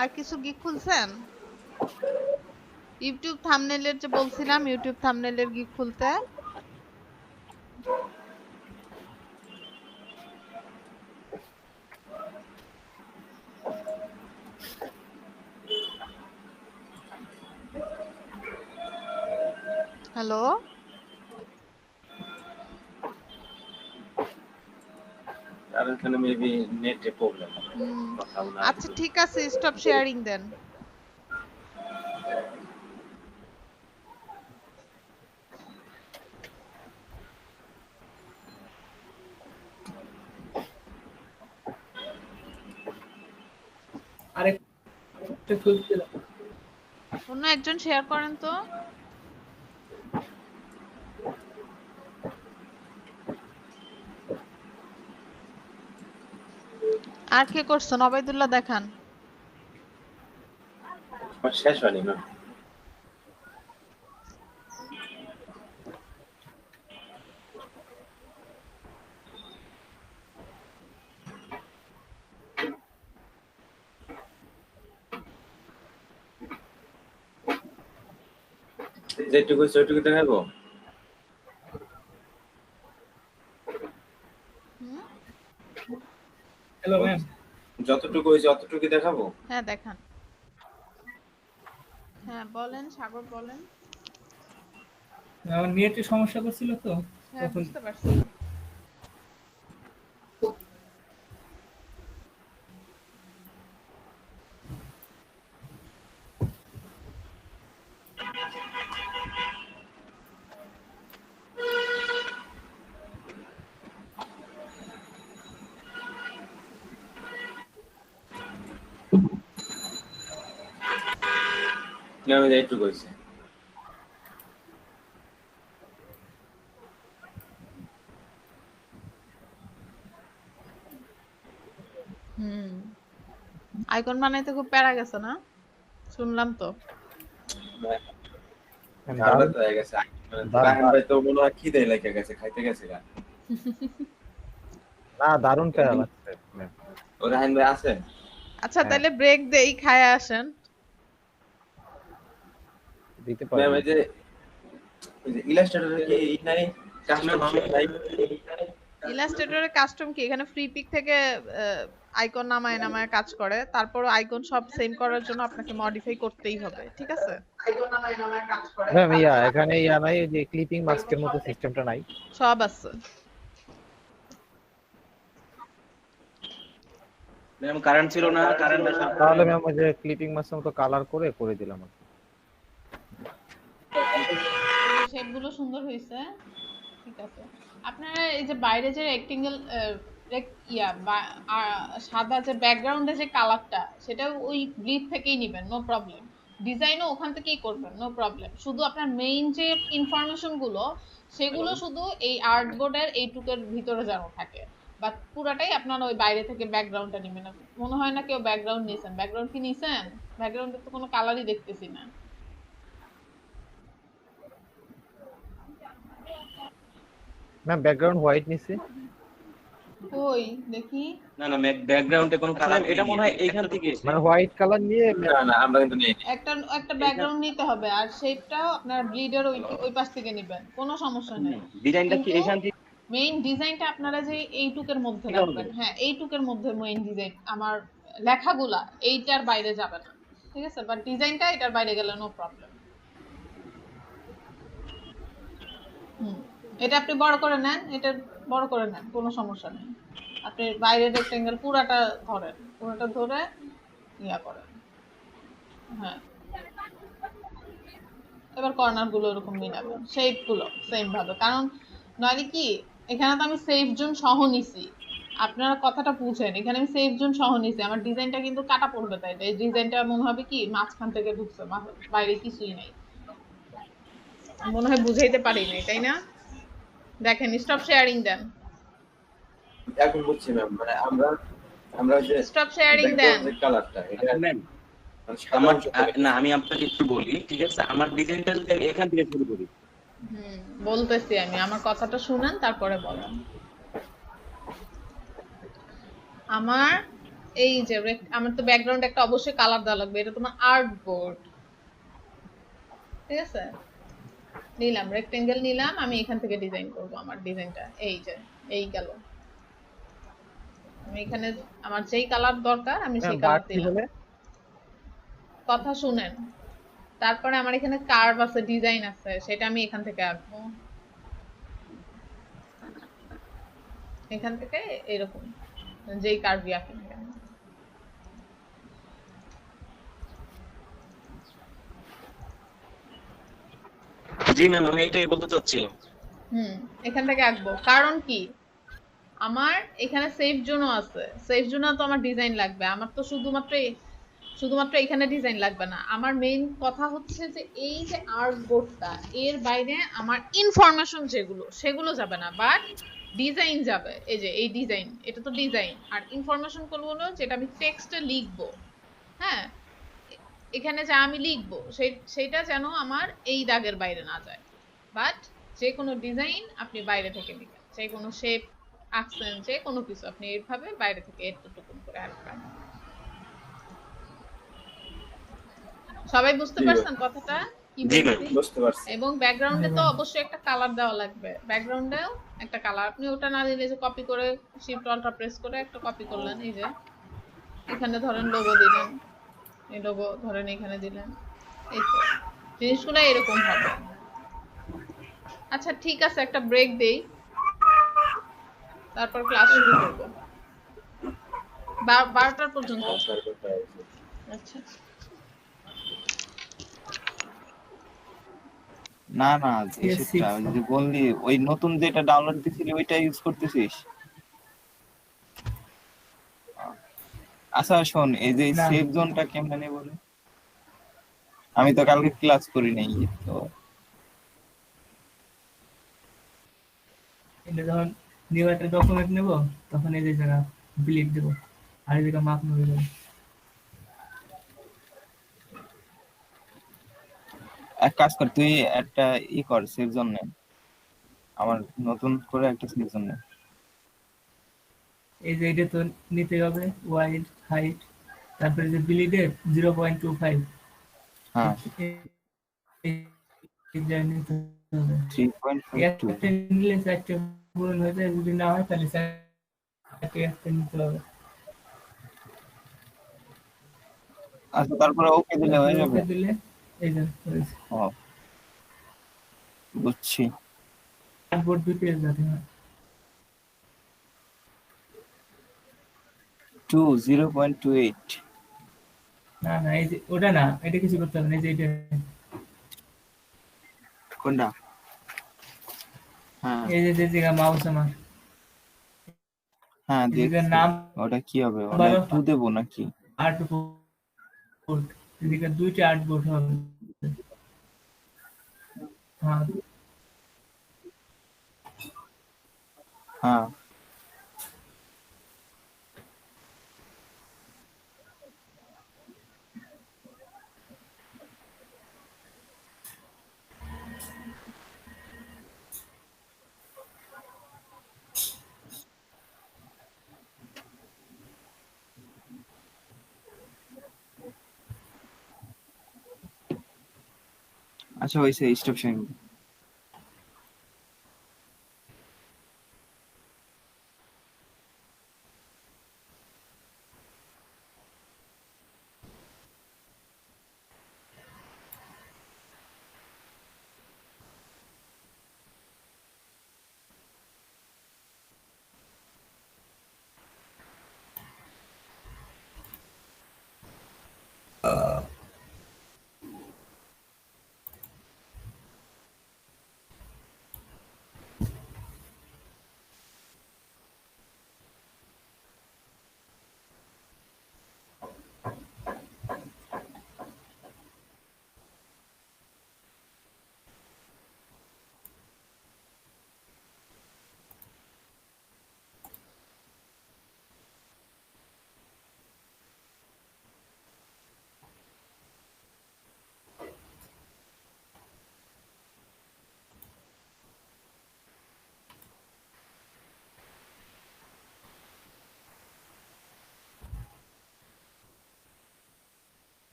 আর কিছু গিগ খুলছেন? ইউটিউব থাম্বনেইলের যে বলছিলাম, ইউটিউব থাম্বনেইলের গিগ খুলতে। হ্যালো? আর এখানে মেবি নেটে প্রবলেম, হুম। কথাও না আচ্ছা, ঠিক আছে, স্টপ শেয়ারিং দেন। আরেকটা খুলছিলাম। অন্য একজন শেয়ার করেন তো। আর কে করছেন? ওবায়দুল্লাহ দেখান। আমার শেষ হয়নি না। যেটুকু হয়েছে ওইটুকু দেখাবো। হুম? Hello ma'am. যতটুকু হয়েছে অতটুকু দেখাবো। হ্যাঁ, দেখান। হ্যাঁ, বলেন সাগর, বলেন। আমার নেটের সমস্যা করছিল তো হ্যাঁ, তখন। বুঝতে পারছি। না আমি এইটুকু হয়েছে। হুম। আইকন বানাইতে খুব প্যারা গেছে না? শুনলাম তো। ঠান্ডা তো হয়ে গেছে। রাহান ভাই তো মনে হয় খিদে লেগে গেছে, খাইতে গেছে গা। না, দারুণ প্যারা লাগছে। ও রাহান ভাই আছে? আচ্ছা হ্যাঁ। তাহলে ব্রেক দেই, খায় আসেন। দিতে হ্যাঁ। পারবো। ওই যে ইলাস্ট্রেটরে কি এই নাই, কাস্টম নাই? ইলাস্ট্রেটরের কাস্টম কি এখানে ফ্রি পিক থেকে আইকন নামায় নামায় কাজ করে, তারপর আইকন সব সেম করার জন্য আপনাকে মডিফাই করতেই হবে, ঠিক আছে? ম্যাম এখানে নাই, যে ক্লিপিং মাস্কের মতো সিস্টেমটা নাই। সব আছে। ম্যাম কারেন্ট ছিল না, কারেন্ট আসার পরে তাহলে ম্যাম ওই যে ক্লিপিং মাস্কের মতো কালার করে দিলাম। শেপগুলো সুন্দর হয়েছে, ঠিক আছে। আপনারা এই যে বাইরে যে রেক্টেঙ্গেল সাদা যে ব্যাকগ্রাউন্ডে যে কালারটা, সেটা ওই গ্লিড থেকেই নেবেন, নো প্রবলেম। ডিজাইনও ওখান থেকেই করবেন, নো প্রবলেম। শুধু আপনার মেইন যে ইনফরমেশন গুলো, সেগুলো শুধু এই আর্টবোর্ডের এইটুকের ভিতরে যেন থাকে, বাট পুরাটাই আপনারা ওই বাইরে থেকে ব্যাকগ্রাউন্ডটা নেবেন। মনে হয় না কেউ ব্যাকগ্রাউন্ড নিছেন। ব্যাকগ্রাউন্ড কি নিছেন? ব্যাকগ্রাউন্ডে তো কোনো কালারই দেখতেছি না। ম্যাম ব্যাকগ্রাউন্ড হোয়াইট নিছি। কই দেখি। না না ব্যাকগ্রাউন্ডে কোনো কালার, এটা মনে হয় এইখান থেকে মানে হোয়াইট কালার নিয়ে না না, আমরা কিন্তু নেই। একটা ব্যাকগ্রাউন্ড নিতে হবে, আর শেপটাও আপনার ব্লিডের ওই পাশ থেকে নেবেন, কোনো সমস্যা নেই। ডিজাইনটা কি এইখান থেকে? মেইন ডিজাইনটা আপনারা যে এইটুকের মধ্যে রাখবেন, হ্যাঁ এইটুকের মধ্যে মেইন ডিজাইন। আমার লেখাগুলা এইটার বাইরে যাবে না, ঠিক আছে? বাট ডিজাইনটা এটার বাইরে গেলে নো প্রবলেম। এটা আপনি বড় করে নেন, এটা বড় করে নেন, কোনো সমস্যা নেই। আপনি বাইরের রেক্টেঙ্গেল পুরাটা ধরে ইয়া করেন। হ্যাঁ, এবার কর্নার গুলো এরকম মিলাবেন, শেপ গুলো সেম ভাবে। কারণ নইলে কি, এখানে তো আমি সেফ জোন সহ নিছি, আপনারা কথাটা বুঝেন। এখানে আমি সেফ জোন সহ নিছি, আমার ডিজাইনটা কিন্তু কাটা পড়বে, তাই এই ডিজাইনটা মনে হবে কি মাঝখান থেকে ঢুকছে, বাইরে কিছুই নাই। মনে হয় বুঝাইতে পারি নাই, তাই না? দেখেন, স্টপ শেয়ারিং দেন। এখন বুঝছি ম্যাম, মানে আমরা যে স্টপ শেয়ারিং দেন। যে কালারটা এটা ম্যাম মানে আমার সাধারণ না, আমি আপনাকে একটু বলি, ঠিক আছে? আমার ডিজাইনটা যদি আমি এখান থেকে শুরু করি। বলতেছি আমি, আমার কথাটা শুনেন তারপরে বলেন। আমার এই যে আমার তো ব্যাকগ্রাউন্ড একটা অবশ্যই কালার দেওয়া লাগবে, এটা তোমার আর্ট বোর্ড, ঠিক আছে? নিলাম রেক্টেঙ্গেল নিলাম, আমি এখান থেকে ডিজাইন করব। আমার ডিজাইনটা এই যে এই গেল, আমি এখানে আমার যেই কালার দরকার আমি সেই কালার দিলাম। কথা শুনেন, তারপরে আমার এখানে কার্ভ আছে, ডিজাইন আছে, সেটা আমি এখান থেকে আঁকবো। এখান থেকে এরকম যেই কার্ভই আঁকি না কেন। জি ম্যাম, আমি এটাই বলতে চাচ্ছিলাম। এখান থেকে আঁকবো। কারণ কি, আমার এখানে সেফ জোনও আছে, সেফ জোনও তো আমার ডিজাইন লাগবে। আমার তো শুধুমাত্র এখানে ডিজাইন লাগবে না। আমার মেইন কথা হচ্ছে যে এই যে আর্ট বোর্ডটা, এর বাইরে আমার ইনফরমেশন যেগুলো, সেগুলো যাবে না, বাট ডিজাইন যাবে। এই যে এই ডিজাইন, এটা তো ডিজাইন। আর ইনফরমেশন কোনগুলো, যেটা আমি টেক্সটে লিখবো, হ্যাঁ এখানে যা আমি লিখবো সেটা যেন আমার এই দাগের বাইরে না যায়। বাট যে কোনো ডিজাইন আপনি বাইরে থেকে লিখেন, যে কোনো শেপ আঁকছেন, যে কোনো কিছু আপনি এইভাবে বাইরে থেকে একটু করে আঁকবেন। সবাই বুঝতে পারছেন কথাটা কি বলছি? বুঝতে পারছি। এবং ব্যাকগ্রাউন্ডে তো অবশ্যই একটা কালার দেওয়া লাগবে। ব্যাকগ্রাউন্ডেও একটা কালার, আপনি ওটা না দিলে যে কপি করে শিফট অল্টার প্রেস করে একটা কপি করলেন, এই যে এখানে ধরেন লোগো দিলেন, এই লোগো ধরেন এখানে দিলেন, এই তো জিনিসগুলো এরকম হবে। আচ্ছা ঠিক আছে, একটা ব্রেক দেই, তারপর ক্লাস শুরু করব 12টা পর্যন্ত। আচ্ছা না না, এসবটা যদি বললি ওই নতুন যেটা ডাউনলোড দিছিলি ওইটা ইউজ করতেছিস? আচ্ছা শোন, এই যে সেভ জোনটা কেমনে নেব বলে, আমি তো কালকে ক্লাস করি নাই তো। এটা যখন নিউ একটা ডকুমেন্ট নেব, তখন এই যে জায়গা ডিলিট দেব, আর এই জায়গা মার্ক নেব। এক কাজ কর, তুই একটা কর, সেভ জোন নে, আমার নতুন করে একটা সেভ জোন নে। এই যে এটা তো নিতে হবে ওয়াইড হাইট, তারপরে যে বিলিডের 0.25, হ্যাঁ, এই যে নিতে হবে। 3.52। একটা নিলে 4টে পূরণ হয়ে যায়, যদি না হয় তাহলে 4টে একটা নিতে হবে। আচ্ছা, তারপরে ওকে দিলে হয়ে তারপরে যাবে। ওকে দিলে এই যে হয়েছে। ও, বুঝছি। আর্টবোর্ড 2 পেজ যাতে হয়। 0.28। না না, এই যে ওটা না, এটা কিছু করতে হবে না, এই যে এটা কোনটা? হ্যাঁ এই যে জায়গা মাউস আমার হ্যাঁ, এই জায়গার দেখছি। নাম ওটা কি হবে, ওটা 2 দেবো নাকি? আর্টবোর্ড, এদিকে 2টা আর্টবোর্ড হবে। হ্যাঁ, হ্যাঁ, আচ্ছা হয়েছে, স্টপ শেয়ারিং।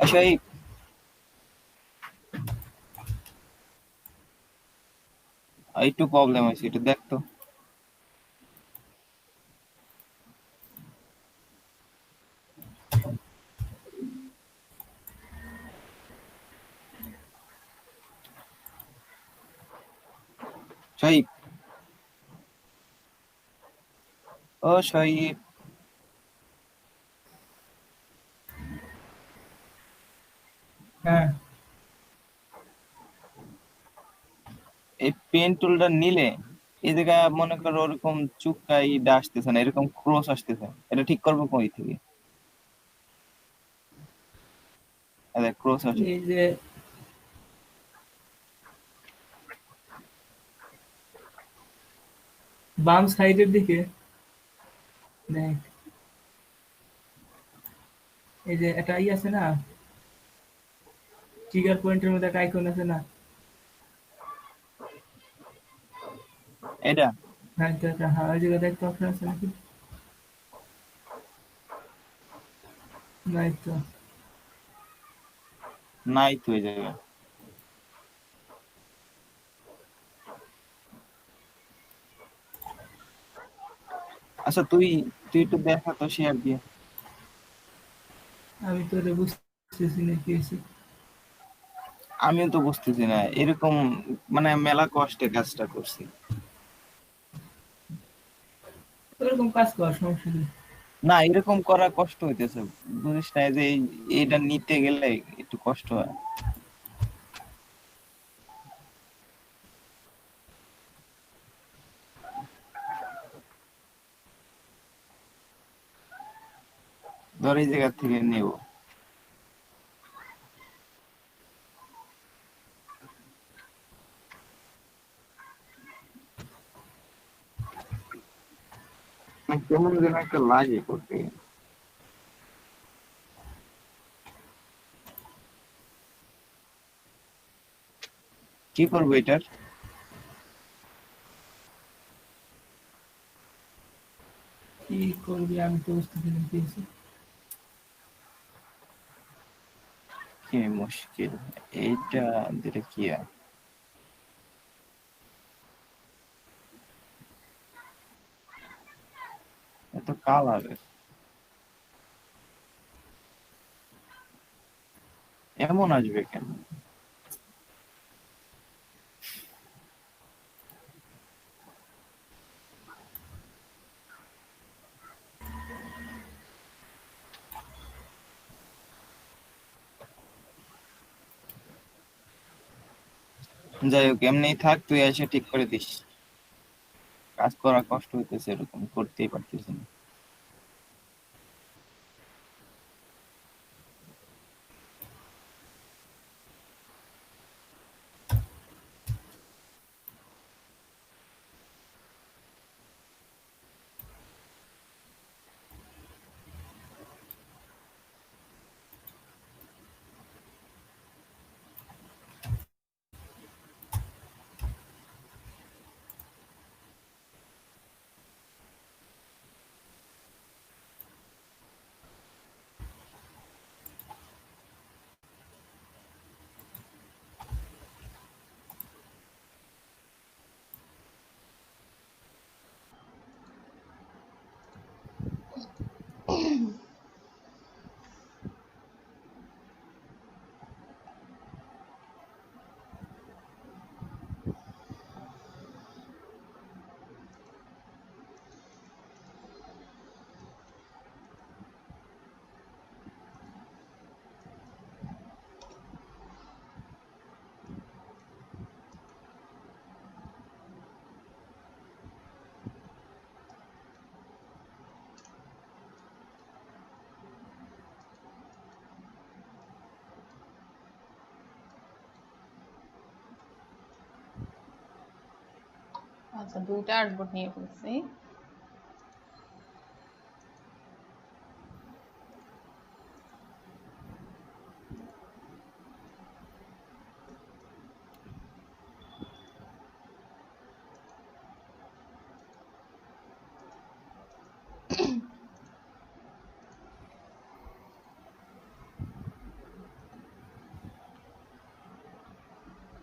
আচ্ছা, একটু প্রবলেম আছে, এটা দেখ তো। শাহিব, ও শাহিব, হ্যাঁ, এই পেন টুলটা নিলে এই জায়গা মনে করো ওরকম চুক্কা ইটা আসতেছে না, এরকম ক্রস আসতেছে, এটা ঠিক করবো কই থেকে? ক্রস আসে। এই যে বাম সাইডের দিকে দেখ, এই যে একটা আছে না, ট্রিগার পয়েন্টের মধ্যে একটা আইকন আছে না? এটা হ্যাঁ, এটা একটা ওই জায়গায় দেখতে অপশন আছে নাকি? নাই তো। নাই তো এই জায়গা। আচ্ছা তুই তুই একটু দেখা তো শেয়ার দিয়ে। আমি তো এটা বুঝতেছি না কি হয়েছে। আমিও তো বুঝতেছি না এরকম, মানে মেলা কষ্টে কাজটা করছি। ওরকম কাজ কর, সমস্যা নেই। না এরকম করা কষ্ট হইতেছে, বুঝিস না, এই যে এইটা নিতে গেলে একটু কষ্ট হয়। ধর এই জায়গা থেকে নেব, কেমন যেন একটা লাগে করতে। কি করবো এটার? কি করবি আমি তো বুঝতেছি না কি হয়েছে। কি মুশকিল এইটা দিলে কি হয়? এত কালার এমন আসবে কেন? যাই হোক এমনিই থাক, তুই এসে ঠিক করে দিস, কাজ করা কষ্ট হইতেছে, এরকম করতেই পারতেছি না। আচ্ছা, 2টা আর্টবোর্ড নিয়ে ফেলছি।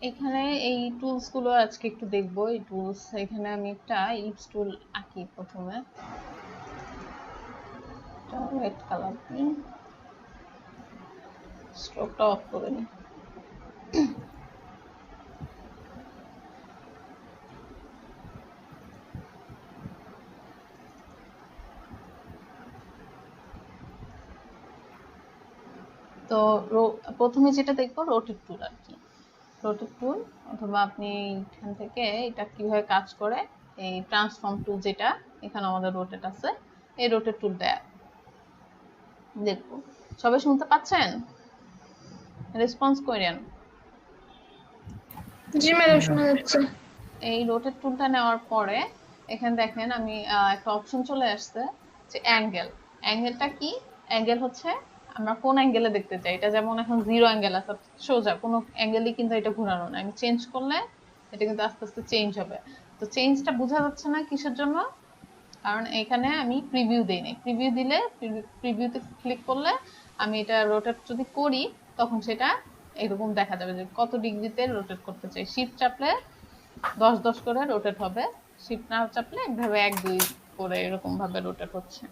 এখানে এই টুলস গুলো আজকে একটু দেখবো। এই টুলস, এখানে আমি একটা ইলিপস টুল আঁকি প্রথমে। রেড কালার দিই, স্ট্রোকটা অফ করে নিই। তো প্রথমে যেটা দেখবো রোটেট টুল আর কি। রোটেট টুল অথবা আপনি এখান থেকে এটা কিভাবে কাজ করে, এই ট্রান্সফর্ম টুল যেটা এখানে আমাদের রোটেট আছে, এই রোটেট টুলটা দেখবো। সবাই শুনতে পাচ্ছেন? রেসপন্স করেন। জি ম্যাডাম, শোনা যাচ্ছে। এই রোটেট টুলটা নেওয়ার পরে এখানে দেখেন আমি একটা অপশন চলে আসছে যে অ্যাঙ্গেল। অ্যাঙ্গেলটা কি? অ্যাঙ্গেল হচ্ছে আমরা কোন অ্যাঙ্গেলে দেখতে চাই। এটা যেমন এখন 0 অ্যাঙ্গেল আছে, সোজা কোনো অ্যাঙ্গেলই কিন্তু এটা ঘোরানো না। আমি চেঞ্জ করলে এটা কিন্তু আস্তে আস্তে চেঞ্জ হবে। তো চেঞ্জটা বোঝা যাচ্ছে না কিসের জন্য? কারণ এখানে আমি প্রিভিউ দেই নাই। প্রিভিউ দিলে, প্রিভিউতে ক্লিক করলে আমি এটা রোটেট যদি করি তখন সেটা এরকম দেখা যাবে যে কত ডিগ্রিতে রোটেট করতে চাই। শিফট চাপলে 10-10 করে রোটেট হবে, শিফট না চাপলে এইভাবে 1-2 করে এরকম ভাবে রোটেট হচ্ছে।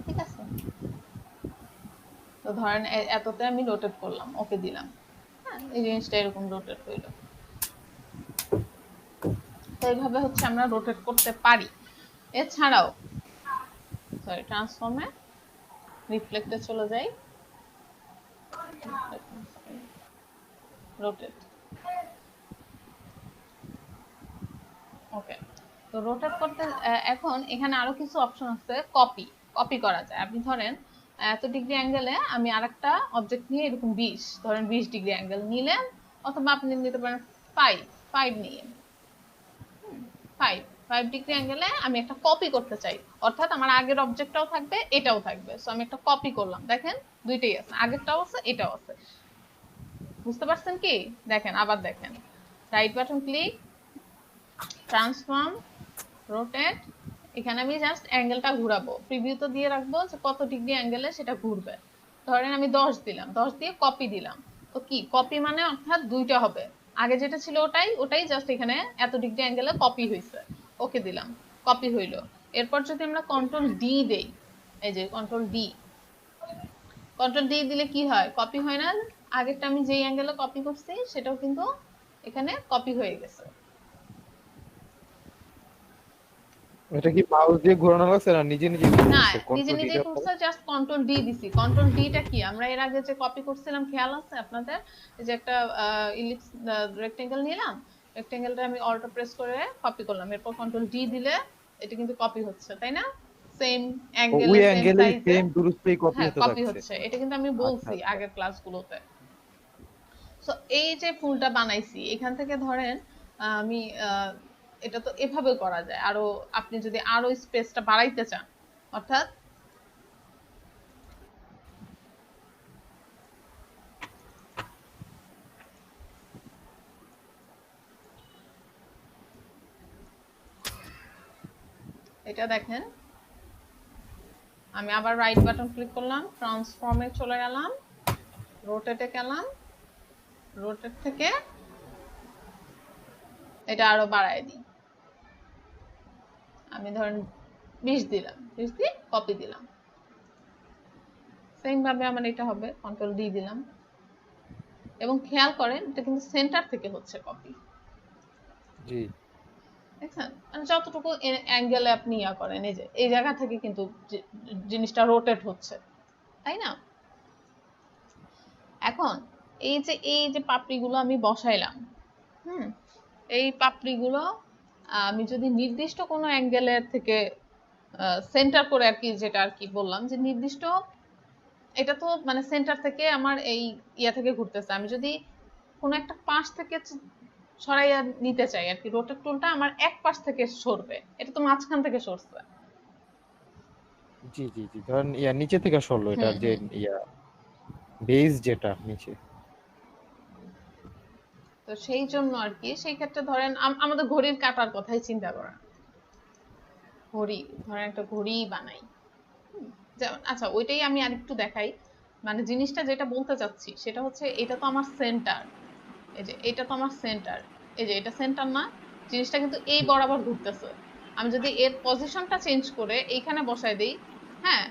ঠিক আছে? তো ধরেন এততে আমি রোটেট করলাম, ওকে দিলাম। হ্যাঁ, এই জিনিসটা এরকম রোটেট হইলো। তো এইভাবে হচ্ছে আমরা রোটেট করতে পারি। এছাড়াও সরি, ট্রান্সফর্মে রিফ্লেক্টে চলে যাই, রোটেট। ওকে, তো রোটেট করতে এখন এখানে আরো কিছু অপশন আছে। কপি করা যায়। আপনি ধরেন এত ডিগ্রি অ্যাঙ্গেলে আমি আরেকটা অবজেক্ট নিয়ে এরকম 20 ধরেন 20 ডিগ্রি অ্যাঙ্গেল নিলেন, অথবা আপনি নিতে পারেন 5 নিয়ে 5 ডিগ্রি অ্যাঙ্গেলে আমি একটা কপি করতে চাই, অর্থাৎ আমার আগের অবজেক্টটাও থাকবে এটাও থাকবে। সো আমি একটা কপি করলাম, দেখেন দুইটাই আছে, আগেরটাও আছে এটাও আছে। বুঝতে পারছেন কি? দেখেন, আবার দেখেন, right button click, transform, rotate. এখানে আমি জাস্ট অ্যাঙ্গেলটা ঘোরাবো, প্রিভিউ তো দিয়ে রাখবো যে কত ডিগ্রি অ্যাঙ্গেলে সেটা ঘুরবে। ধরেন আমি 10 দিলাম, 10 দিয়ে কপি দিলাম। তো কি কপি মানে? অর্থাৎ দুইটা হবে, আগে যেটা ছিল ওটাই জাস্ট এখানে এত ডিগ্রি অ্যাঙ্গেলে কপি হয়েছে। ওকে দিলাম, কপি হইলো। এরপর যদি আমরা কন্ট্রোল ডি দেই, এই যে কন্ট্রোল ডি দিলে কি হয়? কপি হয় না? আগেরটা আমি যেই অ্যাঙ্গেলে কপি করছি সেটাও কিন্তু এখানে কপি হয়ে গেছে। এটা কি মাউস দিয়ে ঘোরানো লাগছে না নিজে নিজে না, ঘুরছে? নিজে কন্ট্রোল নিজে ডি করছে, জাস্ট কন্ট্রোল ডি দিছি। কন্ট্রোল ডিটা কি? আমরা এর আগে যে কপি করছিলাম খেয়াল আছে আপনাদের? এই যে একটা ইলিপস রেক্টেঙ্গেল নিলাম, রেক্টেঙ্গেলটা আমি অল্টো প্রেস করে কপি করলাম, এরপর কন্ট্রোল ডি দিলে এটা কিন্তু কপি হচ্ছে, তাই না? সেম অ্যাঙ্গেলে, ওই সেম অ্যাঙ্গেলে সাইজে, সেম দূরত্বেই কপি হ্যাঁ হতে কপি থাকছে। হচ্ছে। এটা কিন্তু আমি বলছি আচ্ছা। আগের ক্লাসগুলোতে। সো এই যে ফুলটা বানাইছি এখান থেকে ধরেন আমি এটা তো এভাবে করা যায়। আরো আপনি যদি আরো স্পেসটা বাড়াইতে চান, অর্থাৎ এটা দেখেন, আমি আবার রাইট বাটন ক্লিক করলাম, ট্রান্সফর্মে চলে গেলাম, রোটেটে গেলাম, রোটেট থেকে এটা আরো বাড়ায় দিই। আমি ধরেন 20 দিলাম, 20 দিয়ে কপি দিলাম। সেম ভাবে আমার এটা হবে, কন্ট্রোল ডি দিলাম, এবং খেয়াল করেন এটা কিন্তু সেন্টার থেকে হচ্ছে কপি। জি, দেখছেন? মানে যতটুকু অ্যাঙ্গেলে আপনি ইয়া করেন, এই যে এই জায়গা থেকে কিন্তু জিনিসটা রোটেট হচ্ছে, তাই না? এখন এই যে পাপড়িগুলো আমি বসাইলাম, এই পাপড়িগুলো আমি যদি নির্দিষ্ট কোনো অ্যাঙ্গেলের থেকে সেন্টার করে আর কি, যেটা আর কি বললাম যে নির্দিষ্ট, এটা তো মানে সেন্টার থেকে আমার এই ইয়া থেকে ঘুরতেছে। আমি যদি কোনো একটা পাশ থেকে সরাইয়া নিতে চাই আর কি, রোটেট টুলটা আমার এক পাশ থেকে সরবে, এটা তো মাঝখান থেকে সরছে। জি, জি, জি, ধরেন নিচে থেকে সরলো, এটার যে বেস যেটা নিচে। তো সেই জন্য আর কি, সেই ক্ষেত্রে ধরেন আমাদের ঘড়ির কাটার কথাই চিন্তা করেন। ঘড়ি, ধরেন একটা ঘড়ি বানাই, যেমন আচ্ছা ওইটাই আমি আরেকটু দেখাই। মানে জিনিসটা যেটা বলতে চাচ্ছি সেটা হচ্ছে, এটা তো আমার সেন্টার, এই যে এটা তো আমার সেন্টার, এই যে এটা সেন্টার না? জিনিসটা কিন্তু এই বরাবর ঘুরতেছে। আমি যদি এর পজিশনটা চেঞ্জ করে এইখানে বসাই দেই, হ্যাঁ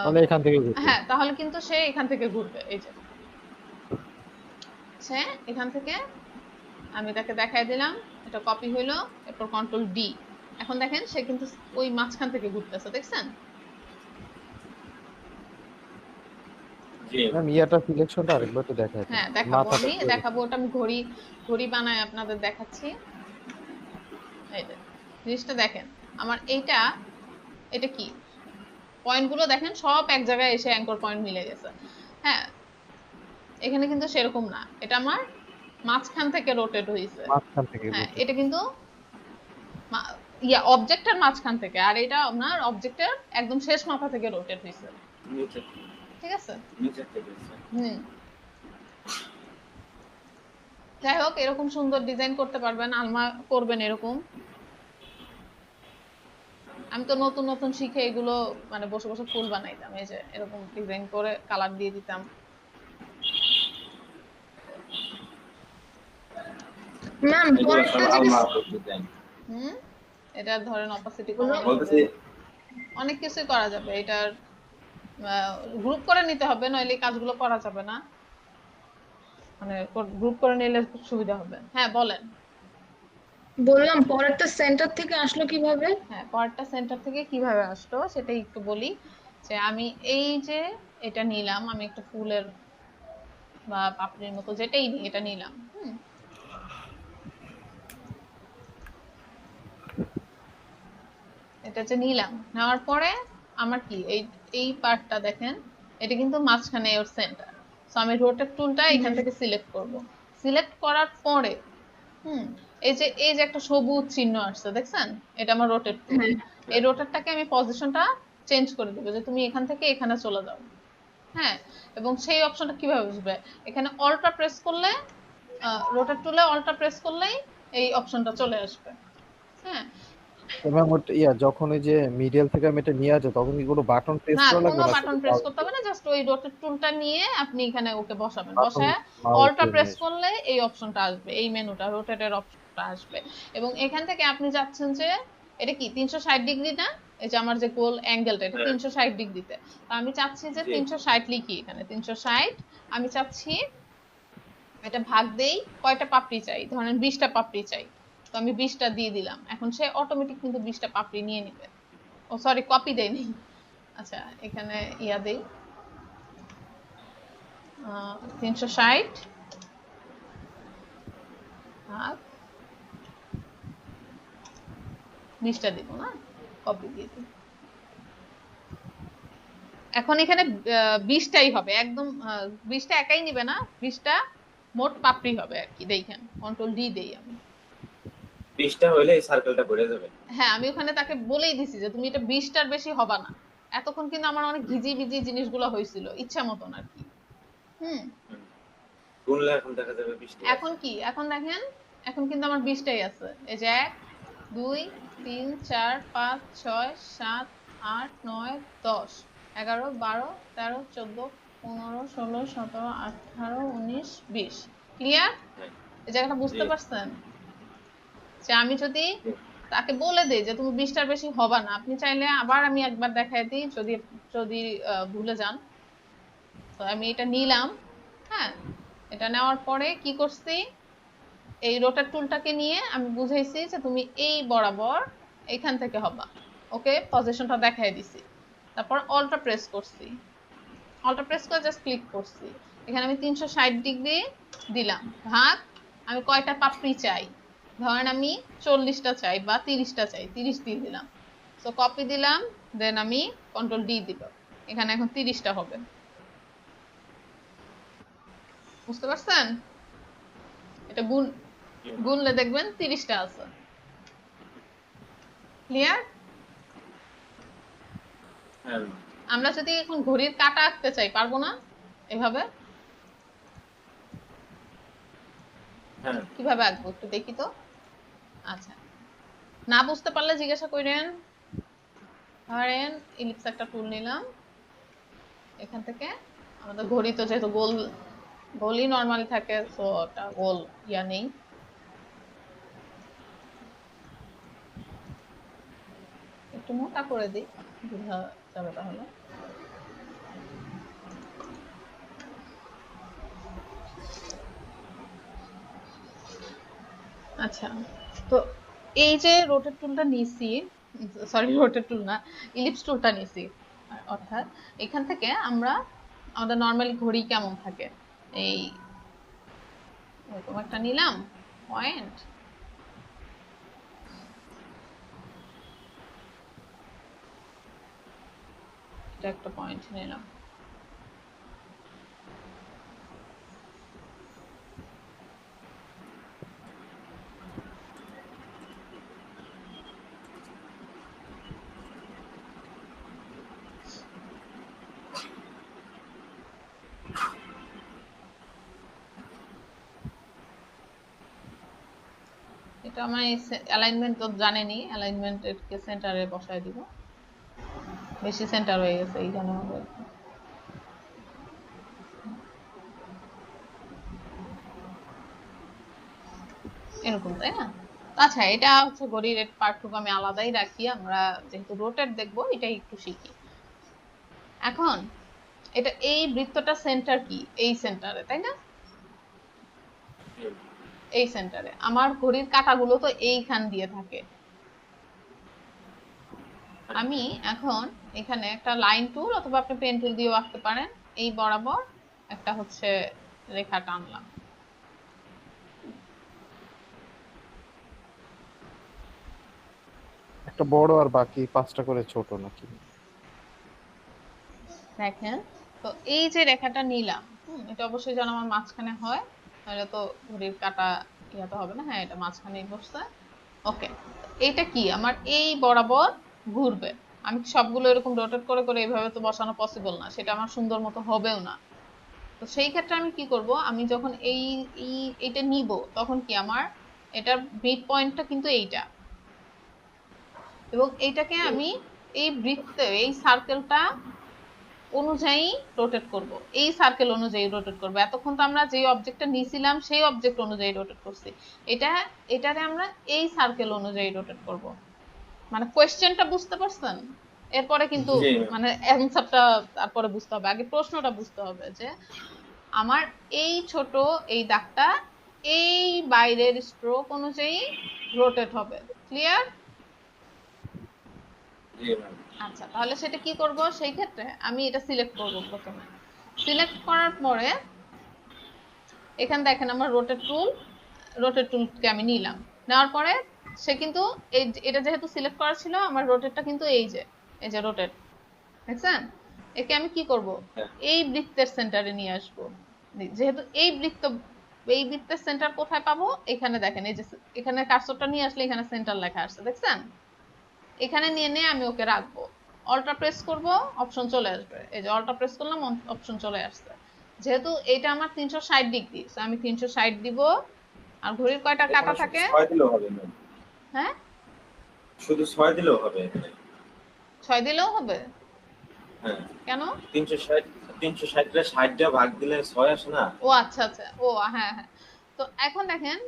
তাহলে এখান থেকে ঘুরবে। হ্যাঁ, তাহলে কিন্তু সে এখান থেকে ঘুরবে। এই যে সে এখান থেকে, আমি তাকে দেখাই দিলাম, এটা কপি হইলো, এরপর কন্ট্রোল ডি। এখন দেখেন সে কিন্তু ওই মাঝখান থেকে ঘুরতেছে, দেখছেন? জি ম্যাম ইয়াটা সিলেকশনটা আরেকবার একটু দেখায় দেন, হ্যাঁ দেখাবো, মাথাটা আমি একটু- দেখাবো ওটা, আমি ঘড়ি ঘড়ি বানায় আপনাদের দেখাচ্ছি। এই যে জিনিসটা দেখেন, আমার এইটা, এটা কি পয়েন্ট গুলো দেখেন সব এক জায়গায় এসে অ্যাঙ্কর পয়েন্ট মিলে গেছে। হ্যাঁ, এখানে কিন্তু সেরকম না, এটা আমার মাঝখান থেকে রোটেট হয়েছে। মাঝখান থেকে হ্যাঁ, rotate। এটা কিন্তু অবজেক্টের মাঝখান থেকে, আর এটা আপনার অবজেক্টের একদম শেষ মাথা থেকে রোটেট হয়েছে। নিচে ঠিক আছে? নিচে থেকে হচ্ছে। হুম, যাই হোক, এরকম সুন্দর ডিজাইন করতে পারবেন, আলমা করবেন এরকম। আমি তো নতুন নতুন শিখে এগুলো মানে বসে বসে ফুল বানাইতাম, এই যে এরকম ডিজাইন করে কালার দিয়ে দিতাম। ম্যাম এগুলো সব আলমা ডিজাইন। হুম, এটা ধরেন অপাসিটি বলতেছি অনেক কিছুই করা যাবে এটার, গ্রুপ করে নিতে হবে, নইলে এই কাজগুলো করা যাবে না। মানে গ্রুপ করে নিলে খুব সুবিধা হবে। হ্যাঁ বলেন। বললাম পরেরটা সেন্টার থেকে আসলো কিভাবে? হ্যাঁ, পরেরটা সেন্টার থেকে কিভাবে আসলো সেটাই একটু বলি। যে আমি এই যে এটা নিলাম, আমি একটা ফুলের বা পাপড়ির মতো যেটাই নিই এটা নিলাম। এটা যে নিলাম, নেওয়ার পরে আমার কি এই এই পার্টটা দেখেন, এটা কিন্তু মাঝখানে ওর সেন্টার। সো আমি রোটেট টুলটা এখান থেকে সিলেক্ট করব। সিলেক্ট করার পরে এই যে একটা সবুজ চিহ্ন আসছে দেখছেন, এটা আমার রোটেট টুল। এই রোটেটটাকে আমি পজিশনটা চেঞ্জ করে দেবো, যে তুমি এখান থেকে এখানে চলে যাও। হ্যাঁ, এবং সেই অপশনটা কিভাবে বুঝবে, এখানে অল্টা প্রেস করলে, রোটেট টুলে অল্টা প্রেস করলেই এই অপশনটা চলে আসবে। হ্যাঁ, তো ম্যাম ওটা যখন ওই যে মিডিয়াল থেকে আমি এটা নিয়ে আসবো তখন কি কোনো বাটন প্রেস না করা লাগবে কোনো না? বাটন শুধু প্রেস mouse করতে হবে না, জাস্ট ওই রোটেট টুলটা নিয়ে আপনি এখানে ওকে বসাবেন, Button, বসায় mouse অল্টা দিয়ে প্রেস নিয়ে করলে এই অপশনটা আসবে, এই মেনুটা রোটেটের অপশনটা আসবে। এবং এখান থেকে আপনি যাচ্ছেন যে এটা কি 360 ডিগ্রি না, এই যে আমার যে গোল অ্যাঙ্গেলটা এটা 360 ডিগ্রিতে। তো আমি চাচ্ছি যে 360 লিখি এখানে 360। আমি চাচ্ছি এটা ভাগ দেই, কয়টা পাপড়ি চাই, ধরেন 20টা পাপড়ি চাই। তো আমি 20টা দিয়ে দিলাম, এখন সে অটোমেটিক কিন্তু 20টা পাপড়ি নিয়ে নিবে। ও সরি, কপি দেয়নি। আচ্ছা, এখানে ইয়া দেই 360 ভাগ 20টা দিব না, কপি দিয়ে দিই। এখন এখানে 20টাই হবে একদম, 20টা একাই নিবে না, 20টা মোট পাপড়ি হবে আর কি। দেখেন কন্ট্রোল ডি দেই আমি। 20টা হইলে এই সার্কেলটা ঘুরে যাবে। হ্যাঁ, আমি ওখানে তাকে বলেই দিছি যে তুমি এটা 20টার বেশি হবে না। এতক্ষণ কিন্তু আমার অনেক ভিজি ভিজি জিনিসগুলো হয়েছিল ইচ্ছা মতন আর কি। গুনলে এখন দেখা যাবে 20টা। এখন কি, এখন দেখেন, এখন কিন্তু আমার 20টাই আছে। এই যে 1 2 3 4 5 6 7 8 9 10 11 12 13 14 15 16 17 18 19 20। ক্লিয়ার? এই জায়গাটা বুঝতে পারছেন? যে আমি যদি তাকে বলে দেই যে তুমি 20টার বেশি হবে না, আপনি চাইলে আবার আমি একবার দেখাই দিই যদি যদি ভুলে যান। তো আমি এটা নিলাম। হ্যাঁ, এটা নেওয়ার পরে কি করছি, এই রোটার টুলটাকে নিয়ে আমি বুঝাইছি যে তুমি এই বরাবর এখান থেকে হবা। ওকে, পজিশনটা দেখাই দিছি। তারপর অল্টা প্রেস করছি, অল্টা প্রেস করে জাস্ট ক্লিক করছি। এখানে আমি 360 ডিগ্রি দিলাম, ভাগ আমি কয়টা পাপড়ি চাই, ধরেন আমি 40টা চাই বা 30টা চাই, 30 দিয়ে দিলাম। সো কপি দিলাম, দেন আমি কন্ট্রোল ডি দিব, এখানে এখন 30টা হবে। বুঝতে পারছেন? এটা গুনলে দেখবেন 30টা আছে। ক্লিয়ার? আমরা যদি এখন ঘড়ির কাঁটা আঁকতে চাই, পারবো না এভাবে? কিভাবে আঁকবো একটু দেখি তো। আচ্ছা, না বুঝতে পারলে জিজ্ঞাসা করেন। ধরেন ইলিপস একটা টুল নিলাম, এখান থেকে আমাদের ঘড়ি তো যেহেতু গোলই নরমালি থাকে, সো ওটা গোল ইয়া নেই। একটু মোটা করে দিই, বোঝা যাবে তাহলে। আচ্ছা, তো এই যে রোটেট টুলটা নিছি, সরি রোটেট টুল না, ইলিপস টুলটা নিছি, অর্থাৎ এখান থেকে আমরা আমাদের নর্মালি ঘড়ি কেমন থাকে, এই এরকম একটা নিলাম পয়েন্ট, এটা একটা পয়েন্ট নিলাম। এটা আমার অ্যালাইনমেন্ট তো জানেনি, অ্যালাইনমেন্ট এরকে সেন্টারে বসায় দিব, বেশি সেন্টার হয়ে গেছে এইখানে হবে এরকম, তাই না? আচ্ছা, এটা হচ্ছে ঘড়ির পার্টটুকু আমি আলাদাই রাখি, আমরা যেহেতু রোটেট দেখবো এটাই একটু শিখি। এখন এটা এই বৃত্তটা সেন্টার কি, এই সেন্টারে, তাই না? এই সেন্টারে আমার ঘড়ির কাঁটাগুলো তো এইখান দিয়ে থাকে। আমি এখন এখানে একটা লাইন টুল অথবা আপনি পেন টুল দিয়েও আঁকতে পারেন, এই বরাবর একটা হচ্ছে রেখা টানলাম। একটা বড় আর বাকি 5টা করে ছোট নাকি? দেখেন, তো এই যে রেখাটা নিলাম, এটা অবশ্যই যেন আমার মাঝখানে হয়, তাহলে তো ঘড়ির কাঁটা ইয়াতে হবে না। হ্যাঁ, এটা মাঝখানেই বসছে। ওকে, এইটা কি আমার এই বরাবর ঘুরবে। আমি সবগুলো এরকম রোটেট করে করে এইভাবে তো বসানো পসিবল না, সেটা আমার সুন্দর মতো হবেও না। তো সেই ক্ষেত্রে আমি কি করব, আমি যখন এইটা নিব তখন কি আমার এটার মিড পয়েন্টটা কিন্তু এইটা, এবং এইটাকে আমি এই বৃত্তে এই সার্কেলটা অনুযায়ী রোটেট করব, এই সার্কেল অনুযায়ী রোটেট করব। এতক্ষণ তো আমরা যে অবজেক্টটা নিয়েছিলাম সেই অবজেক্ট অনুযায়ী রোটেট করছি, এটারে আমরা এই সার্কেল অনুযায়ী রোটেট করব। মানে কোয়েশ্চেনটা বুঝতে পারছেন? এরপরে কিন্তু মানে অ্যানসারটা তারপরে বুঝতে হবে, আগে প্রশ্নটা বুঝতে হবে যে আমার এই ছোট এই দাগটা এই বাইরের স্ট্রোক অনুযায়ী রোটেট হবে। ক্লিয়ার? আচ্ছা, তাহলে সেটা কি করব, সেই ক্ষেত্রে আমি এটা সিলেক্ট করব। প্রথমে সিলেক্ট করার পরে এখানে দেখেন আমার রোটেট টুলকে আমি নিলাম, নেওয়ার পরে সে কিন্তু এটা যেহেতু সিলেক্ট করা ছিল, আমার রোটেটটা কিন্তু এই যে রোটেট, দেখছেন? একে আমি কি করব, এই বৃত্তের সেন্টারে নিয়ে আসব। যেহেতু এই বৃত্তের সেন্টার কোথায় পাবো, এখানে দেখেন, এই যে এখানে কার্সরটা নিয়ে আসলে এখানে সেন্টার লেখা আসছে, দেখছেন? এখানে নিয়ে আমি ওকে রাখবো, অল্টা প্রেস করব, অপশন চলে আসবে। এই যে অল্টা প্রেস করলাম, অপশন চলে আসছে। যেহেতু এটা আমার 360 ডিগ্রি, আমি 360 দিব। আর ঘড়ির কয়টা কাঁটা থাকে? 6 দিলেও হবে না? হ্যাঁ, শুধু 6 দিলেও হবে? 6 দিলেও হবে? হ্যাঁ। কেন? 360 রে 60টা ভাগ দিলে 6 আসে না? ও আচ্ছা আচ্ছা, ও হ্যাঁ হ্যাঁ। তো এখন দেখেন,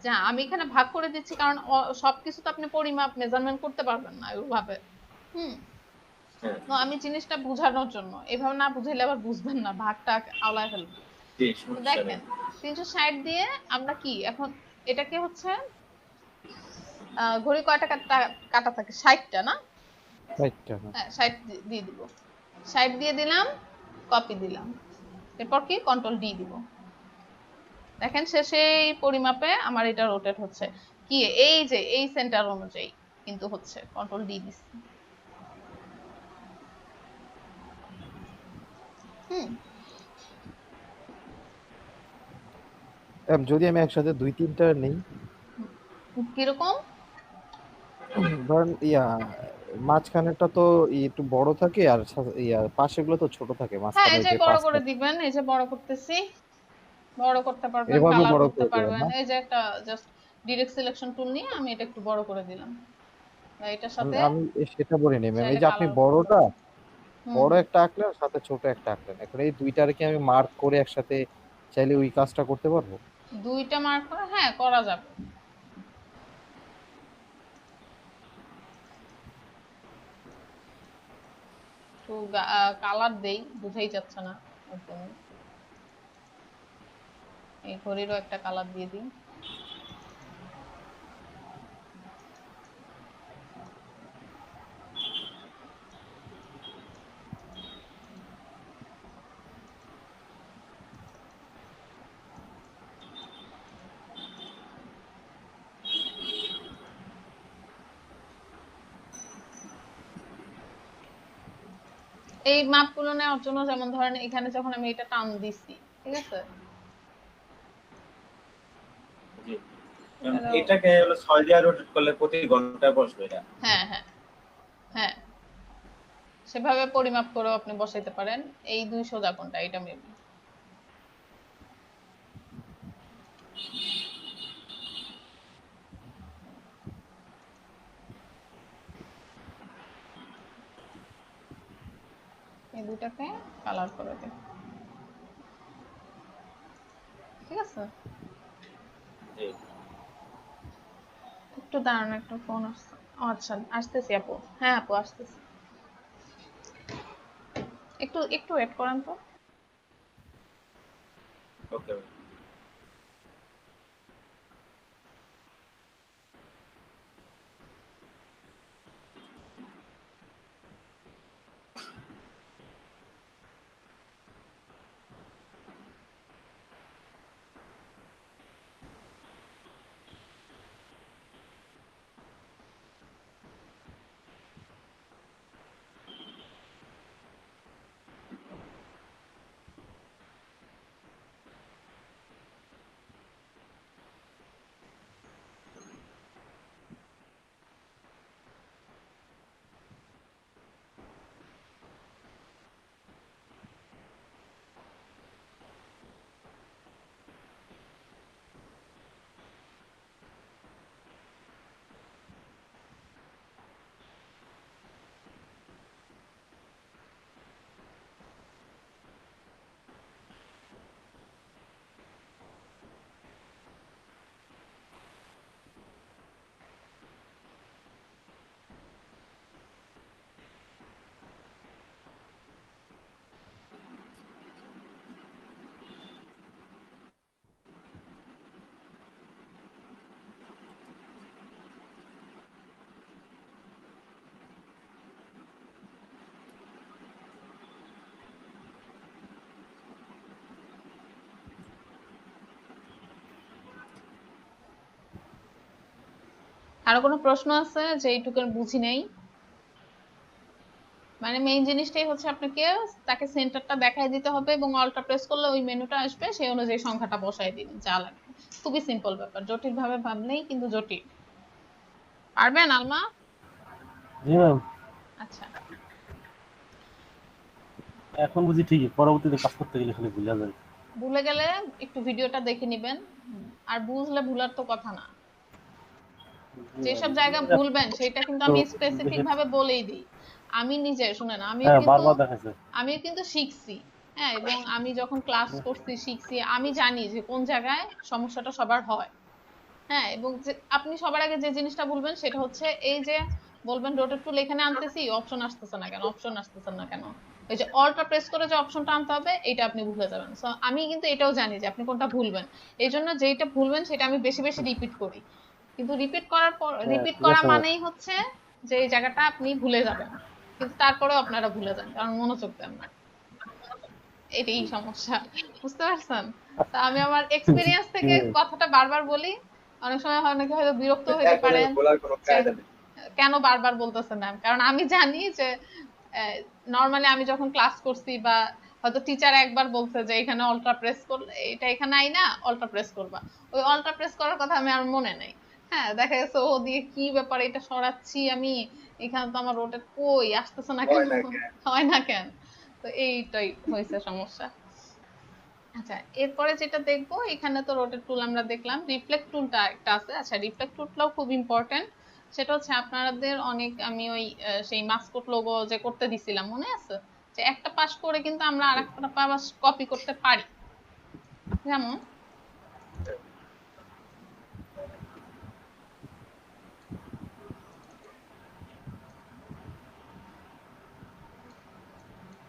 যা আমি এখানে ভাগ করে দিচ্ছি, কারণ সবকিছু তো আপনি পরিমাপ মেজারমেন্ট করতে পারবেন না ওইভাবে। তো আমি জিনিসটা বোঝানোর জন্য, এভাবে না বুঝাইলে আবার বুঝবেন না, ভাগটা আওলায় ফেলবেন। দেখেন 360 দিয়ে আমরা কি এখন এটাকে হচ্ছে ঘড়ি কয়টা কাটা থাকে? 60টা না? 60টা। হ্যাঁ, 60 দিয়ে দিব। 60 দিয়ে দিলাম, কপি দিলাম, এরপর কি কন্ট্রোল ডি দিব। দেখেন শেষে এই পরিমাপে আমার এটা রোটেট হচ্ছে কি, এই যে এই সেন্টার অনুযায়ী কিন্তু হচ্ছে। কন্ট্রোল ডি দিচ্ছি। যদি আমি একসাথে 2-3টা নেই, কিরকম? ধরেন মাঝখানেরটা তো একটু বড় থাকে, আর পাশেগুলো তো ছোট থাকে। হ্যাঁ, মাঝখানে এই যে যে বড় 5টা করে দিবেন, এই যে বড় করতেছি, বড় করতে পারবেন, এভাবে কালার বড় করতে করে দেবেন পারবেন। না? এই যে একটা জাস্ট ডিরেক্ট সিলেকশন টুল নিয়ে আমি এটা একটু বড় করে দিলাম, এটার সাথে আমি সেটা বলিনি ম্যাম। এই চাইলে যে আপনি কালার করতে বড় পারবেন। একটা আঁকলেন, সাথে ছোট একটা আঁকলেন, এখন এই দুইটার কি আমি মার্ক করে একসাথে চাইলে ওই কাজটা করতে পারবো? দুইটা মার্ক করে, হ্যাঁ করা যাবে। একটু কালার দেই, বুঝাই যাচ্ছে না একদম। এই ঘড়িরও একটা কালার দিয়ে দিই। এই মাপগুলো নেওয়ার জন্য যেমন ধরেন এখানে যখন আমি এটা টান দিছি, ঠিক আছে, জি। এটাকে হলো 6 দিয়ে রোটেট করলে প্রতি ঘন্টায় বসবে এটা। হ্যাঁ হ্যাঁ হ্যাঁ, সেভাবে পরিমাপ করেও আপনি বসাইতে পারেন। এই 2 সোজা কোণটা এটা মেবি। এই দুটাকে কালার করে দিন, ঠিক আছে। জি। একটু দাঁড়ান, একটা ফোন আসছে। আচ্ছা আসতেছি আপু। হ্যাঁ আপু আসতেছি, একটু একটু ওয়েট করেন তো। ওকে। আরো কোনো প্রশ্ন আছে যে এইটুকু বুঝি নাই? মানে মেইন জিনিসটাই হচ্ছে আপনাকে তাকে সেন্টারটা দেখাই দিতে হবে এবং অল্টা প্রেস করলে ওই মেনুটা আসবে, সেই অনুযায়ী সংখ্যাটা বসাই দিবেন যা লাগে। খুবই সিম্পল ব্যাপার, জটিল ভাবে ভাবলেই কিন্তু জটিল। পারবেন আলমা? জি ম্যাম। আচ্ছা এখন বুঝি ঠিকই, পরবর্তীতে কাজ করতে গেলে খালি ভুলে যায়। ভুলে গেলে একটু ভিডিওটা দেখে নিবেন, আর বুঝলে ভুলার তো কথা না। যেসব জায়গা ভুলবেন সেটা কিন্তু আমি স্পেসিফিক ভাবে বলেই দিই। আমি নিজে শুনেন, হ্যাঁ বারবার দেখাইছে। আমি কিন্তু শিখছি, হ্যাঁ, এবং আমি যখন ক্লাস করছি শিখছি, আমি জানি যে কোন জায়গায় সমস্যাটা সবার হয়। হ্যাঁ, এবং যে আপনি সবার আগে যে জিনিসটা বলবেন সেটা হচ্ছে এই যে বলবেন রোটেট টুল এখানে আনতেছি, অপশন আসতেছে না কেন, অপশন আসতেছে না কেন, এই যে অল্টা প্রেস করে যে অপশনটা আনতে হবে এটা আপনি ভুলে যাবেন। সো আমি কিন্তু এটাও জানি যে আপনি কোনটা ভুলবেন, এই জন্য যেটা ভুলবেন সেটা আমি বেশি বেশি রিপিট করি। কিন্তু রিপিট করার পর রিপিট ঠিক করা আছে মানেই হচ্ছে যে এই জায়গাটা আপনি ভুলে যাবেন, কিন্তু তারপরেও আপনারা ভুলে যান কারণ মনোযোগ দেন না। এটাই সমস্যা, বুঝতে পারছেন? তা আমি আমার এক্সপেরিয়েন্স থেকে কথাটা বারবার বলি। অনেক সময় অনেকে হয়তো বিরক্ত হতে পারেন কেন বারবার বলতেছেন ম্যাম, কারণ আমি জানি যে নরমালি আমি যখন ক্লাস করছি বা হয়তো টিচার একবার বলছে যে এখানে অল্টা প্রেস করলে এটা এখানে আই না অল্টা প্রেস করবা, ওই অল্টা প্রেস করার কথা আমি আর মনে নাই। হ্যাঁ, দেখা গেছে ও দিয়ে কি ব্যাপার এটা সরাচ্ছি আমি, এখানে তো আমার রোটেট কই আসতেছে না কেন, হয় না কেন। তো এইটাই হয়েছে সমস্যা। আচ্ছা এরপরে যেটা দেখবো, এখানে তো রোটেট টুল আমরা দেখলাম, রিফ্লেক্ট টুলটা একটা আছে। আচ্ছা রিফ্লেক্ট টুলটাও খুব ইম্পর্টেন্ট। সেটা হচ্ছে আপনাদের অনেক আমি ওই সেই মাসকট লোগো যে করতে দিছিলাম মনে আছে, যে একটা পাশ করে কিন্তু আমরা আরেকটা পাশ কপি করতে পারি। যেমন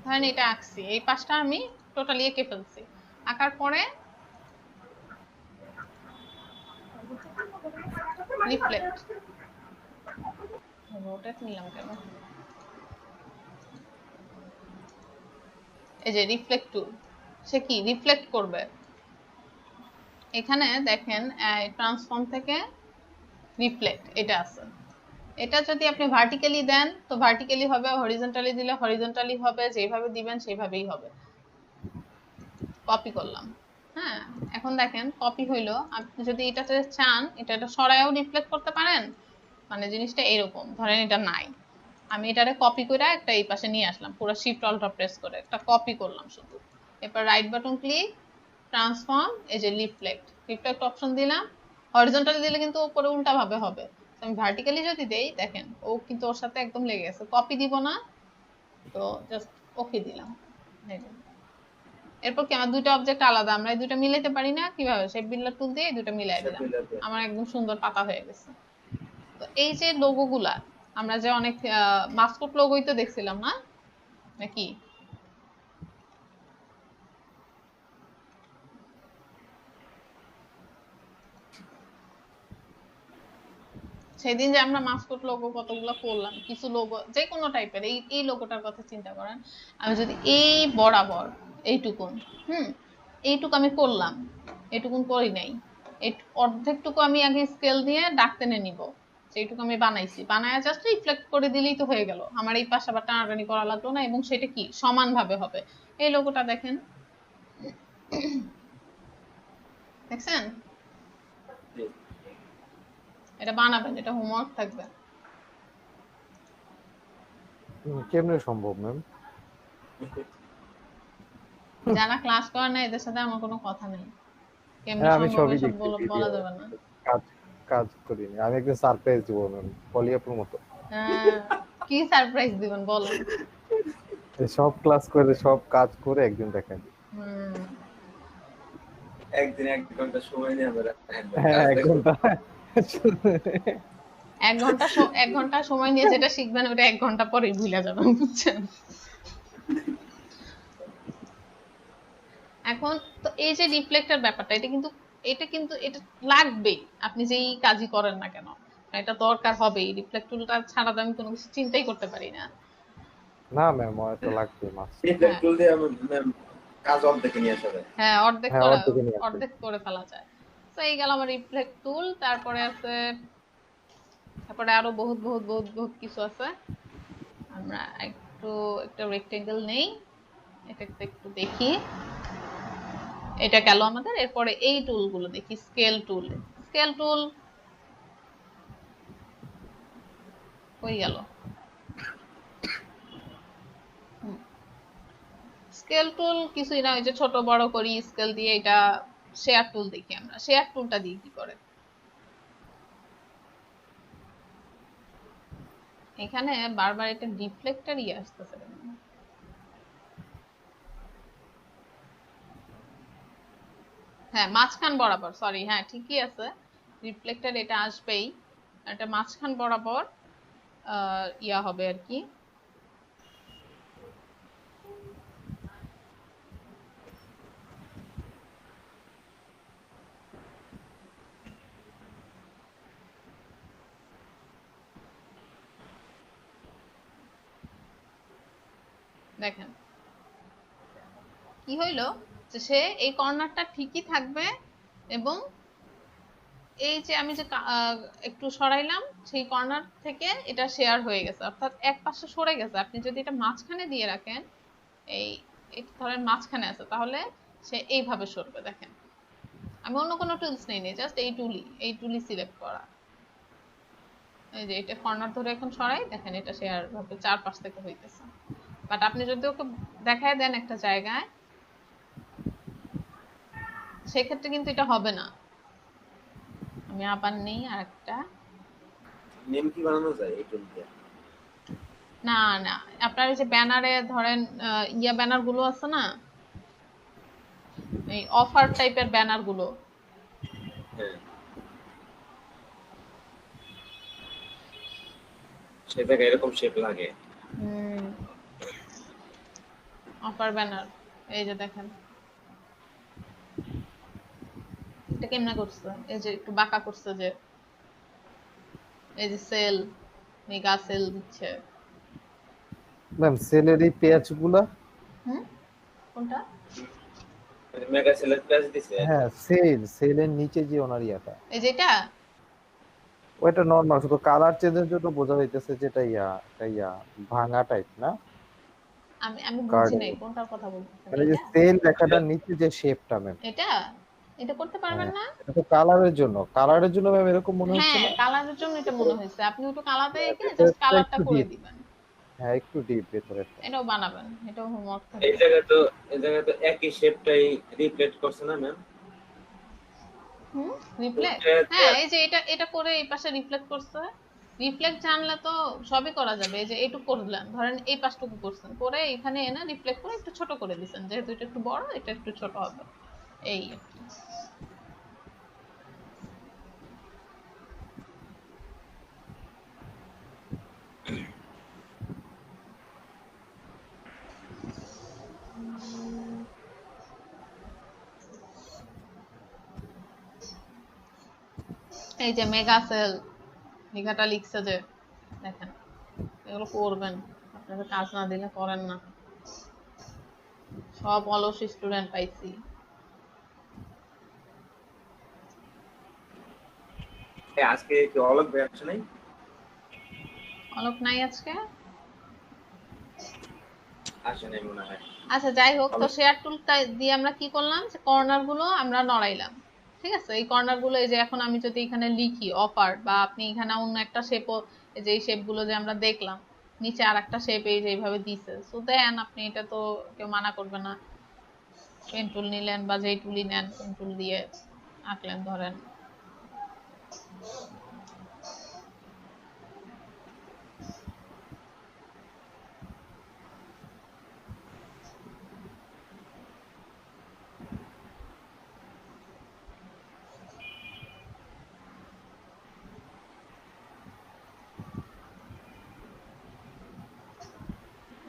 ধরেন এটা আঁকছি, এই পাশটা আমি টোটালি এঁকে ফেলছি, আঁকার পরে রিফ্লেক্ট, রোটেট নিলাম কেন, এই যে রিফ্লেক্ট টুল, সে কি রিফ্লেক্ট করবে। এখানে দেখেন ট্রান্সফর্ম থেকে রিফ্লেক্ট এটা আছে, এটা যদি আপনি ভার্টিক্যালি দেন তো ভার্টিক্যালি হবে, হরিজন্টালি দিলে হরিজন্টালি হবে, যেভাবে দিবেন সেভাবেই হবে। কপি করলাম। হ্যাঁ, এখন দেখেন কপি হইলো। আপনি যদি এটাতে চান এটা সরায়ও রিফ্লেক্ট করতে পারেন, মানে জিনিসটা এরকম ধরেন এটা নাই, আমি এটারে কপি করে একটা এই পাশে নিয়ে আসলাম, পুরো শিফট অল্টার প্রেস করে একটা কপি করলাম শুধু। এরপর রাইট বাটন ক্লিক, ট্রান্সফর্ম, এই যে রিফ্লেক্ট অপশন দিলাম। হরিজন্টালি দিলে কিন্তু উপরে উল্টা ভাবে হবে, আমি ভার্টিক্যালি যদি দেই দেখেন ও কিন্তু ওর সাথে একদম লেগে গেছে। কপি দিব না, তো জাস্ট ওকে দিলাম। এরপর কি আমার দুইটা অবজেক্ট আলাদা, আমরা এই দুইটা মিলাইতে পারি না, কিভাবে শেপ বিল্ডার টুল দিয়ে এই দুইটা মিলাই দিলাম, আমার একদম সুন্দর পাতা হয়ে গেছে। তো এই যে লোগো গুলা আমরা যে অনেক মাস্কট লোগোই তো দেখছিলাম না নাকি, সেদিন যে আমরা মাস্কট লোগো কতগুলো করলাম, কিছু লোগো যে কোনো টাইপের, এই লোগোটার কথা চিন্তা করেন, আমি যদি এই বরাবর এইটুকুন এইটুকু আমি করলাম, এইটুকুন করি নাই, এই অর্ধেকটুকু আমি আগে স্কেল দিয়ে দাগ টেনে নিব, সেইটুকু আমি বানাইছি, বানায় জাস্ট রিফ্লেক্ট করে দিলেই তো হয়ে গেল, আমার এই পাশে আবার টানাটানি করা লাগলো না, এবং সেটা কি সমান ভাবে হবে। এই লোগোটা দেখেন, দেখছেন? এটা বানাবেন, এটা হোমওয়ার্ক থাকবে। কেমনে সম্ভব ম্যাম? যারা ক্লাস করে না এদের সাথে আমার কোনো কথা নেই, কেমনে আমি সম্ভব সবই এসব দেখছি, বলা যাবে না। কাজ করিনি, আমি একদিন সারপ্রাইজ দিব ম্যাম, পলিয়াপুর মতো। কি সারপ্রাইজ দিবেন বলেন? সব ক্লাস করে সব কাজ করে একদিন দেখেন। একদিন 1 ঘন্টা সময় নিয়ে আমরা হ্যাঁ 1 ঘন্টা 1 ঘন্টা সময় নিয়ে যেটা শিখবেন ওটা 1 ঘন্টা পরেই ভুলে যাবেন, বুঝছেন? এখন তো এই যে রিফ্লেক্টর ব্যাপারটা, এটা লাগবেই, আপনি যেই কাজই করেন না কেন এটা দরকার হবেই। রিফ্লেক্ট টুলটা ছাড়া তো আমি কোনো কিছু চিন্তাই করতে পারি না। না ম্যাম, এটা লাগবে মাস। রিফ্লেক্ট টুল দিয়ে আমি কাজ অর্ধেক নিয়ে আসা যায়। হ্যাঁ, অর্ধেক করে ফেলা যায়। তো এই গেল আমার রিফ্লেক্ট টুল। তারপরে আরো বহুত কিছু আছে। আমরা একটা রেক্টেঙ্গেল নেই, এটা একটু দেখি। এটা গেল আমাদের। এরপরে এই টুলগুলো দেখি, স্কেল টুল হয়ে গেল। স্কেল টুল কিছুই না, ওই যে ছোট বড় করি স্কেল দিয়ে। এটা শেয়ার টুল দেখি, আমরা শেয়ার টুলটা দিয়ে কি করে। এখানে বারবার এটা রিফ্লেক্টর আসতেছে, হ্যাঁ মাঝখান বরাবর, সরি, হ্যাঁ ঠিকই আছে, রিফ্লেক্টর এটা আসবেই, এটা মাঝখান বরাবর হবে আর কি। দেখেন কি হইলো, যে সে এই কর্নারটা ঠিকই থাকবে, এবং এই যে আমি যে একটু সরাইলাম সেই কর্নার থেকে এটা শেয়ার হয়ে গেছে, অর্থাৎ এক পাশে সরে গেছে। আপনি যদি এটা মাঝখানে দিয়ে রাখেন, এই ধরেন মাঝখানে আছে, তাহলে সে এইভাবে সরবে। দেখেন আমি অন্য কোনো টুলস নেই, জাস্ট এই টুলই সিলেক্ট করা। এই যে এটা কর্নার ধরে এখন সরাই, দেখেন এটা শেয়ার ভাবে চারপাশ থেকে হইতেছে। বাট আপনি যদি ওকে দেখায় দেন একটা জায়গায়, সেক্ষেত্রে কিন্তু এটা হবে না। আমি আবার নেই আরেকটা নেম কি বানানো যায় এই টুল দিয়ে? না আপনার এই যে ব্যানারে ধরেন ব্যানার গুলো আছে না, এই অফার টাইপের ব্যানার গুলো, সেটা এরকম শেপ লাগে। অফার ব্যানার, এই যে দেখেন এটা কেমনে করছে, এই যে একটু বাঁকা করছে, যে এই যে সেল, মেগা সেল দিচ্ছে। ম্যাম সেলের এই পেজগুলা, কোনটা মেগা সেলের পেজ দিছে? হ্যাঁ সেলের নিচে যে ওনার ইয়াটা, এই যেটা ওইটা নরমাল, শুধু কালার চেঞ্জের জন্য বোঝা যাইতেছে যেটা এটা ভাঙা টাইপ না আমি আমি বুঝি কার্ডের নাই মধ্যে। কোনটার কথা বলতেছেন, মানে যে এটা সেল লেখাটার নিচে যে শেপটা ম্যাম। এটা এটা করতে পারবেন হ্যাঁ, না? এটা তো কালারের জন্য ম্যাম এরকম মনে হচ্ছে হ্যাঁ, না? কালারের জন্য এটা মনে হয়েছে। আপনি ওটা কালারটা এঁকে জাস্ট ভেতরেরটা কালারটা একটু করে ডিপ। দিবেন। হ্যাঁ, একটু ডিপ ভেতরেরটা। এটাও বানাবেন, এটাও হোমওয়ার্ক এই থাকবে। জায়গায় তো একই শেপটাই রিপ্লেট করছে না ম্যাম? রিফ্লেক্ট, হ্যাঁ এই যে এটা এটা করে এই পাশে রিফ্লেক্ট করছে। রিফ্লেক্ট জানলে তো সবই করা যাবে। এই যে এইটুকু করলেন, ধরেন এই পাশটুকু করছেন, করে এখানে এনে রিফ্লেক্ট করে একটু ছোট করে দিবেন, যেহেতু এটা একটু বড়, এটা একটু ছোট হবে, এই আর কি। এই যে মেগা সেল লেখাটা লিখছে যে, দেখেন এগুলো করবেন, আপনাদের কাজ না দিলে করেন না। সব অলস স্টুডেন্ট পাইছি। আজকে কি অলোক ভাই আসে নাই? অলোক নাই আজকে? আসে নাই মনে হয়। আচ্ছা যাই হোক, তো শেয়ার টুলটা দিয়ে আমরা কি করলাম, যে কর্নার গুলো আমরা নড়াইলাম। ঠিক আছে, এই কর্নার গুলো, এই যে এখন আমি যদি এখানে লিখি অফার, বা আপনি এখানে অন্য একটা শেপও, এই যে এই শেপ গুলো যে আমরা দেখলাম, নিচে আর একটা শেপ এই যে এইভাবে দিছে, সো দেন আপনি এটা তো কেউ মানা করবে না। পেন টুল নিলেন বা যেই টুলই নেন, পেন টুল দিয়ে আঁকলেন ধরেন।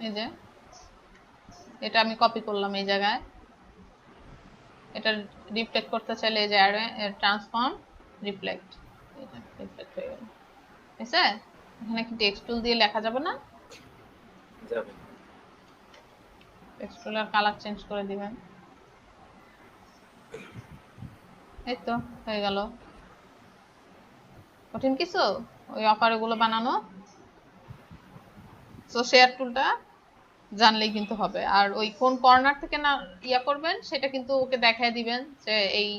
এই যে এটা আমি কপি করলাম এই জায়গায়, এটা রিফ্লেক্ট করতে চাইলে এই যে ট্রান্সফর্ম রিফ্লেক্ট, এটা রিফ্লেক্ট হয়ে গেল। বুঝছে? এখানে কি টেক্সট টুল দিয়ে লেখা যাবে না? যাবে। টেক্সট টুলের কালার চেঞ্জ করে দিবেন, এই তো হয়ে গেল। কঠিন কিছু ওই অফার গুলো বানানো? সো শেয়ার টুলটা জানলেই কিন্তু হবে। আর ওই কোন কর্নার থেকে না ইয়া করবেন সেটা কিন্তু ওকে দেখায় দিবেন, যে এই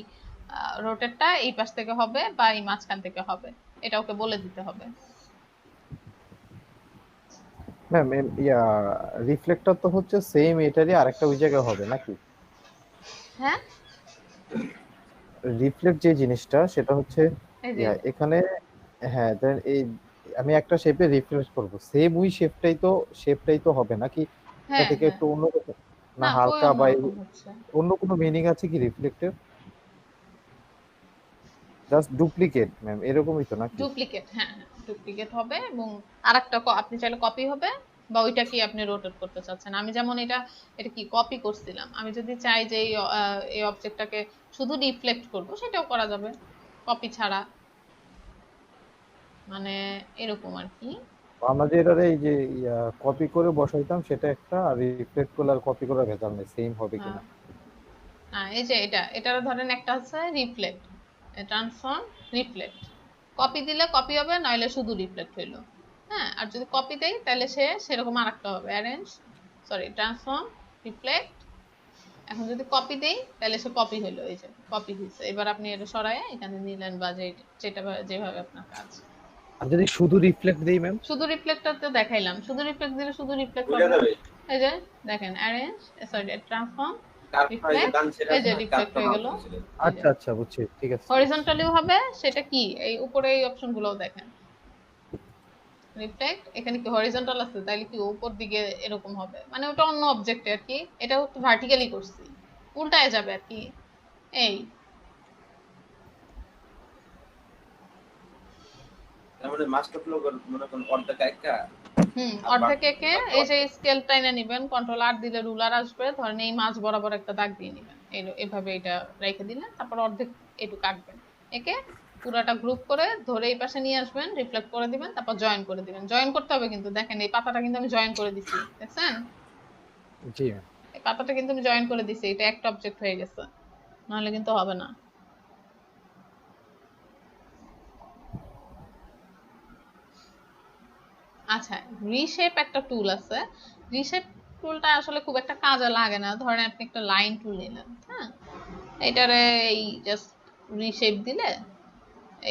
রোটেটটা এই পাশ থেকে হবে বা এই মাঝখান থেকে হবে, এটা ওকে বলে দিতে হবে। ম্যাম রিফ্লেক্টর তো হচ্ছে সেম এটারই আরেকটা ওই জায়গায় হবে নাকি? হ্যাঁ, রিফ্লেক্ট যে জিনিসটা সেটা হচ্ছে এই যে এখানে। হ্যাঁ, দেন এই আমি একটা শেপে রিফ্লেক্ট করব, সেম ওই শেপটাই তো হবে নাকি? এটা হ্যাঁ থেকে হ্যাঁ, একটু অন্য না না কই হালকা বা অন্যরকম হচ্ছে। অন্য কোনো মিনিং আছে কি রিফ্লেক্টের? জাস্ট ডুপ্লিকেট ম্যাম, এরকমই তো নাকি? ডুপ্লিকেট, হ্যাঁ হ্যাঁ ডুপ্লিকেট হবে, এবং আরেকটা আপনি চাইলে কপি হবে, বা ওইটা কি আপনি রোটেট করতে চাচ্ছেন। আমি যেমন এটা এটা কি কপি করছিলাম, আমি যদি চাই যে এই অবজেক্টটাকে শুধু রিফ্লেক্ট করব, সেটাও করা যাবে কপি ছাড়া, মানে এরকম আর কি। আমরা যে এটারে এই যে কপি করে বসাইতাম সেটা একটা, আর রিফ্লেক্ট করলে আর কপি করে ভেজাল নেই, সেম হবে কিনা। এই যে এটার ধরেন একটা আছে রিফ্লেক্ট, ট্রান্সফর্ম রিফ্লেক্ট, কপি দিলে কপি হবে, নইলে শুধু রিফ্লেক্ট হইলো। হ্যাঁ, আর যদি কপি দেই তাহলে সেরকম আরেকটা হবে, ট্রান্সফর্ম রিফ্লেক্ট। এখন যদি কপি দেই তাহলে সে কপি হইলো, এই যে কপি হয়েছে। এবার আপনি এটা সরায় এখানে নিলেন, বা যেটা যেভাবে আপনার কাজ। আর যদি শুধু রিফ্লেক্ট দেই ম্যাম? শুধু রিফ্লেক্টটা তো দেখাইলাম, শুধু রিফ্লেক্ট দিলে শুধু রিফ্লেক্ট হবে। এই যে দেখেন ট্রান্সফর্ম রিফ্লেক্ট, এই যে রিফ্লেক্ট হয়ে গেল। আচ্ছা আচ্ছা, বুঝছি, ঠিক আছে। হরিজন্টালিও হবে, সেটা কি এই উপরে এই অপশনগুলোও দেখেন। রিফ্লেক্ট এখানে কি হরিজন্টাল আছে, তাইলে কি উপর দিকে এরকম হবে, মানে ওটা অন্য অবজেক্ট আর কি, এটা একটু ভার্টিক্যালি করছি, উল্টায় যাবে আর কি। এই তারপরে মাস্টার ফ্লো মনে করেন অর্ধেক একা। অর্ধেক একে এই যে স্কেল টাইনা নেবেন, কন্ট্রোল আর দিলে রুলার আসবে, ধরেন এই মাঝ বরাবর একটা দাগ দিয়ে নেবেন, এইভাবে এটা রেখে দিলেন, তারপর অর্ধেক এটুকু আঁকবেন, একে পুরাটা গ্রুপ করে ধরে এই পাশে নিয়ে আসবেন, রিফ্লেক্ট করে দিবেন, তারপর জয়েন করে দিবেন। জয়েন করতে হবে কিন্তু, দেখেন এই পাতাটা কিন্তু আমি জয়েন করে দিছি, দেখছেন? জি ম্যাম, এই পাতাটা কিন্তু আমি জয়েন করে দিছি, এটা একটা অবজেক্ট হয়ে গেছে, নাহলে কিন্তু হবে না। আচ্ছা, রিশেপ একটা টুল আছে। রিশেপ টুলটা আসলে খুব একটা কাজে লাগে না। ধরেন আপনি একটা লাইন টুল নিলেন, হ্যাঁ, এটারে এই জাস্ট রিশেপ দিলে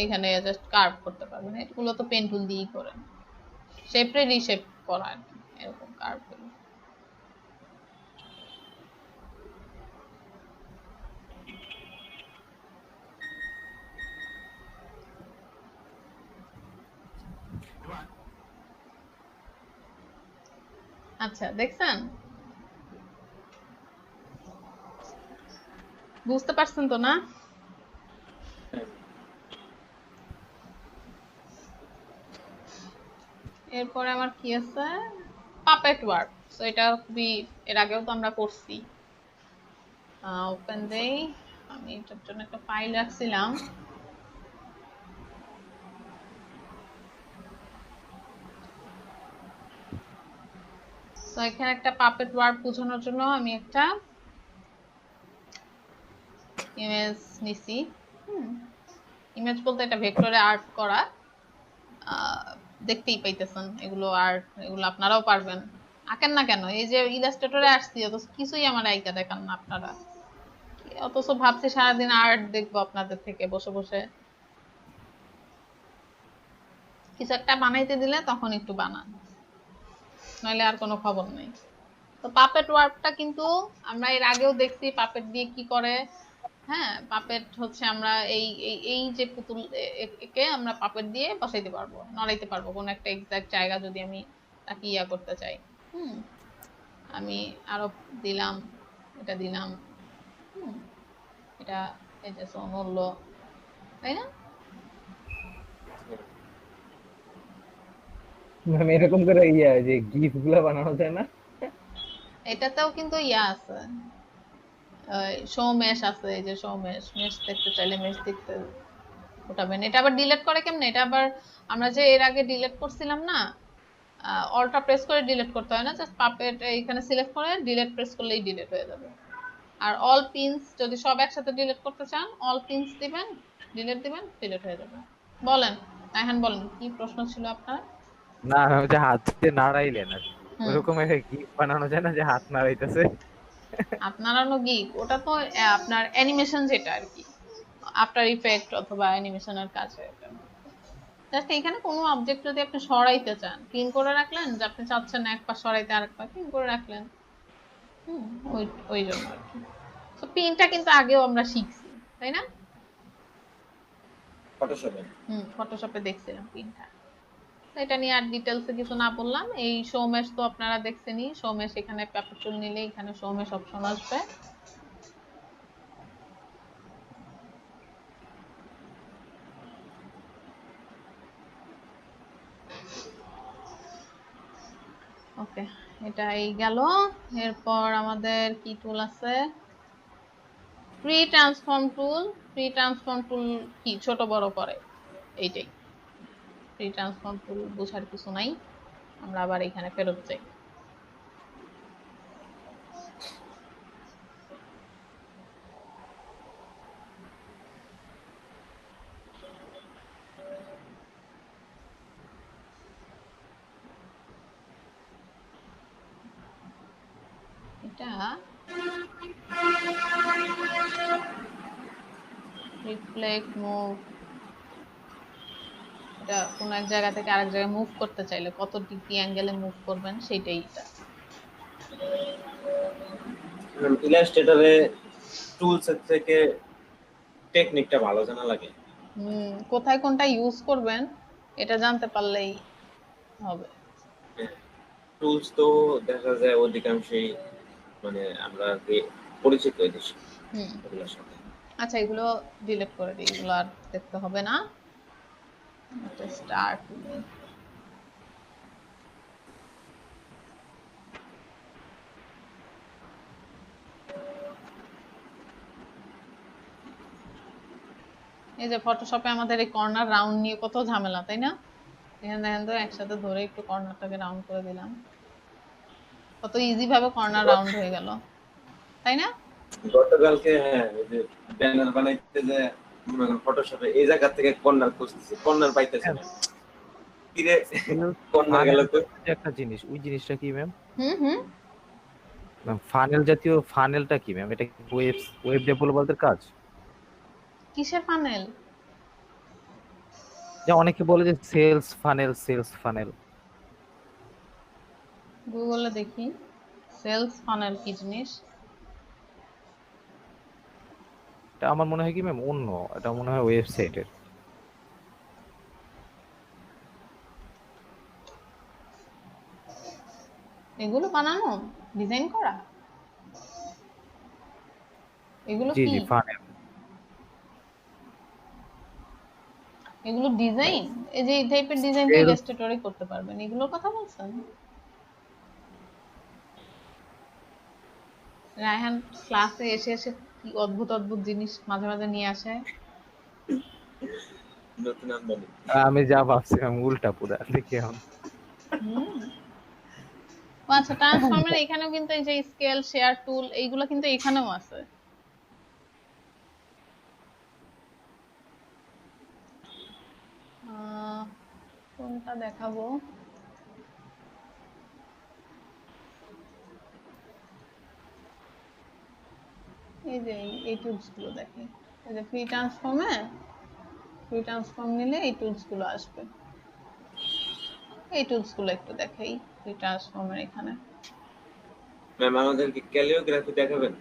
এইখানে জাস্ট কার্ভ করতে পারবেন। এগুলো তো পেন টুল দিয়েই করেন, শেপে রিশেপ করা আর কি, এরকম কার্ভ করে। আচ্ছা, দেখছেন? বুঝতে পারছেন তো না? এরপরে আমার কি আছে, পাপেট ওয়ার্ক। সো এটা খুবই, এর আগেও তো আমরা করছি। ওপেন দেই, আমি এটার জন্য একটা ফাইল রাখছিলাম। তো এখানে একটা পাপেট ওয়ার্ক বোঝানোর জন্য আমি একটা ইমেজ নিছি। ইমেজ বলতে এটা ভেক্টরে আর্ট করা, দেখতেই পাইতেছেন এগুলো আর্ট, এগুলো আপনারাও পারবেন। আঁকেন না কেন? এই যে ইলাস্ট্রেটরে আসছি, অথচ কিছুই আমার আইকা দেখান না আপনারা, অথচ ভাবছি সারাদিন আর্ট দেখবো আপনাদের থেকে বসে বসে। কিছু একটা বানাইতে দিলে তখন একটু বানান, নইলে আর কোনো খবর নেই। তো পাপেট ওয়ার্কটা কিন্তু আমরা এর আগেও দেখছি পাপেট দিয়ে কি করে। হ্যাঁ, পাপেট হচ্ছে আমরা এই এই যে পুতুল একে আমরা পাপেট দিয়ে বসাইতে পারবো, নড়াইতে পারবো কোন একটা এক্সাক্ট জায়গা যদি আমি তাকে ইয়া করতে চাই। আমি আরো দিলাম, এটা দিলাম, এটা এই যে নড়লো, তাই না? ম্যাম এরকম করে যে গিফট গুলা বানানো যায় না? এটাতেও কিন্তু ইয়া আছে, শো মেশ আছে। এই যে শো মেশ, মেশ দেখতে চাইলে মেশ দেখতে ওঠাবেন। এটা আবার ডিলিট করে কেমনে? এটা আবার আমরা যে এর আগে ডিলিট করছিলাম না, অল্টা প্রেস করে ডিলিট করতে হয় না, জাস্ট পাপেট এইখানে সিলেক্ট করে ডিলিট প্রেস করলেই ডিলিট হয়ে যাবে। আর অল পিনস যদি সব একসাথে ডিলিট করতে চান, অল পিনস দিবেন, ডিলিট দিবেন, ডিলিট হয়ে যাবে। বলেন এখন, বলেন কি প্রশ্ন ছিল আপনার? না যে হাত দিয়ে নাড়াইলে না, ওরকম একটা গিফট বানানো যায় না যে হাত নাড়াইতেছে? আপনারা গিগ, ওটা তো আপনার অ্যানিমেশন, যেটা আর কি আফটার ইফেক্ট অথবা অ্যানিমেশনের কাজে। জাস্ট এখানে কোনো অবজেক্ট যদি আপনি সরাইতে চান, পিন করে রাখলেন, যে আপনি চাচ্ছেন এক পা সরাইতে আরেক পা পিন করে রাখলেন, ওই জন্য আর কি। তো পিনটা কিন্তু আগেও আমরা শিখছি, তাই না? ফটোশপে ফটোশপে দেখছিলাম পিনটা। এটা নিয়ে আর ডিটেলসে কিছু না বললাম। এই শো মেশ তো আপনারা দেখছেনই, শো মেশ এখানে পেপার টুল নিলে এখানে শো মেশ অপশন আসবে। ওকে, এটাই গেল। এরপর আমাদের কি টুল আছে? ফ্রি ট্রান্সফর্ম টুল। ফ্রি ট্রান্সফর্ম টুল কি ছোট বড় করে, এইটাই। ফ্রি ট্রান্সফর্ম টুল বোঝার কিছু নাই, আমরা আবার এখানে ফেরত যাই। এটা রিফ্লেক্ট মুভ, এটা কোন এক জায়গা থেকে আরেক জায়গায় মুভ করতে চাইলে কত ডিগ্রি অ্যাঙ্গেলে মুভ করবেন সেটাই। এটা ইলাস্ট্রেটরে টুলস থেকে টেকনিকটা ভালো জানা লাগে। কোথায় কোনটা ইউজ করবেন এটা জানতে পারলেই হবে। টুলস তো দেখা যায় অধিকাংশই মানে আমরা পরিচিত এদেশে এগুলোর সাথে। আচ্ছা, এগুলো ডিলিট করে দিই, এগুলো আর দেখতে হবে না। স্টার্ট এই যে ফটোশপে আমাদের এই কর্নার রাউন্ড নিয়ে কত ঝামেলা, তাই না? এখানে দেখেন তো, একসাথে ধরে একটু কর্নারটাকে রাউন্ড করে দিলাম, কত ইজি ভাবে কর্নার রাউন্ড হয়ে গেল, তাই না? গতকালকে ওই যে ব্যানার বানাইতে যে ফটোশপে এই জায়গা থেকে কর্নার খুঁজতেছি, কর্নার পাইতেছি না, কিরে Sales কর্নার গেল funnel তো যে একটা জিনিস, ওই জিনিসটা কি ম্যাম? হুম ম্যাম ফানেল জাতীয় ফানেলটা কি ম্যাম? এটা কি ওয়েব ডেভেলপারদের কাজ? কিসের ফানেল? যে অনেকে বলে যে সেলস ফানেল। গুগলে দেখি সেলস ফানেল কি জিনিস। এটা আমার মনে হয় কি ম্যাম অন্য, এটা মনে হয় ওয়েবসাইটের। এগুলো বানানো, ডিজাইন করা, এগুলো জি কি? জি ফানেল। এগুলো ডিজাইন? এই যে এই টাইপের ডিজাইন তো সেলস ইলাস্ট্রেটরে করতে পারবেন, এগুলোর কথা বলছেন? রায়হান ক্লাসে এসে এসে কি অদ্ভুত অদ্ভুত জিনিস মাঝে মাঝে নিয়ে আসে। নতুন আমদানি আমি যা ভাবছিলাম উল্টা পুরা দেখি এখন। হুম। ও আচ্ছা, ট্রান্সফর্মের এখানেও কিন্তু এই যে স্কেল শেয়ার টুল এইগুলো কিন্তু এখানেও আছে। কোনটা দেখাবো? এই যে এই টুলস গুলো দেখেন, এই যে ফ্রি ট্রান্সফর্ম নিলে এই টুলস গুলো আসবে। এই টুলস গুলো একটু দেখাই ফ্রি ট্রান্সফর্মের এখানে। ম্যাম আমাদেরকে ক্যালিওগ্রাফি দেখাবেন?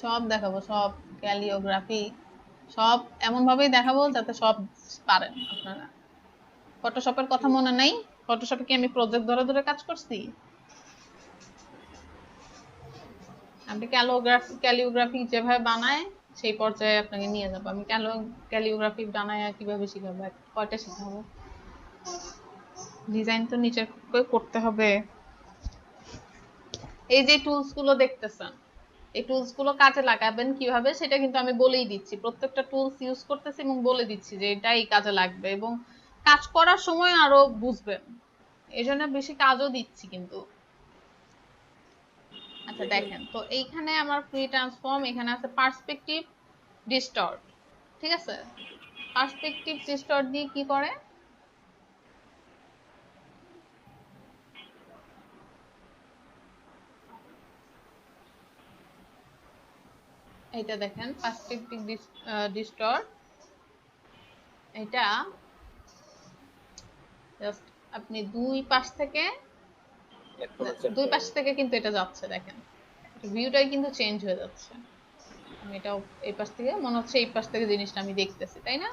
সব দেখাবো, সব ক্যালিওগ্রাফি সব এমন ভাবেই দেখাবো যাতে সব পারেন আপনারা। ফটোশপের কথা মনে নাই? ফটোশপে কি আমি প্রজেক্ট ধরে ধরে কাজ করছি? আপনি ক্যালিওগ্রাফি যেভাবে বানায় সেই পর্যায়ে আপনাকে নিয়ে যাবো। আমি ক্যালিওগ্রাফি বানায় কিভাবে শিখাবো, কয়টা শিখাবো? ডিজাইন তো নিচে করতে হবে। এই যে টুলস গুলো দেখতেছেন, এই টুলস গুলো কাজে লাগাবেন কিভাবে সেটা কিন্তু আমি বলেই দিচ্ছি। প্রত্যেকটা টুলস ইউজ করতেছি এবং বলে দিচ্ছি যে এটা এই কাজে লাগবে, এবং কাজ করার সময় আরো বুঝবেন। এই জন্য বেশি কাজও দিচ্ছি কিন্তু। আচ্ছা দেখেন তো, এইখানে আমার ফ্রি ট্রান্সফর্ম, এখানে আছে পার্সপেক্টিভ ডিস্টর্ট। ঠিক আছে, পার্সপেক্টিভ ডিস্টর্ট দিয়ে কি করে? এটা দেখেন পার্সপেক্টিভ ডিস্টর্ট, এটা জাস্ট আপনি দুই পাশ থেকে কিন্তু এটা যাচ্ছে, দেখেন ভিউটাই কিন্তু চেঞ্জ হয়ে যাচ্ছে। আমি এটা এই পাশ থেকে মনে হচ্ছে এই পাশ থেকে জিনিসটা আমি দেখতেছি, তাই না?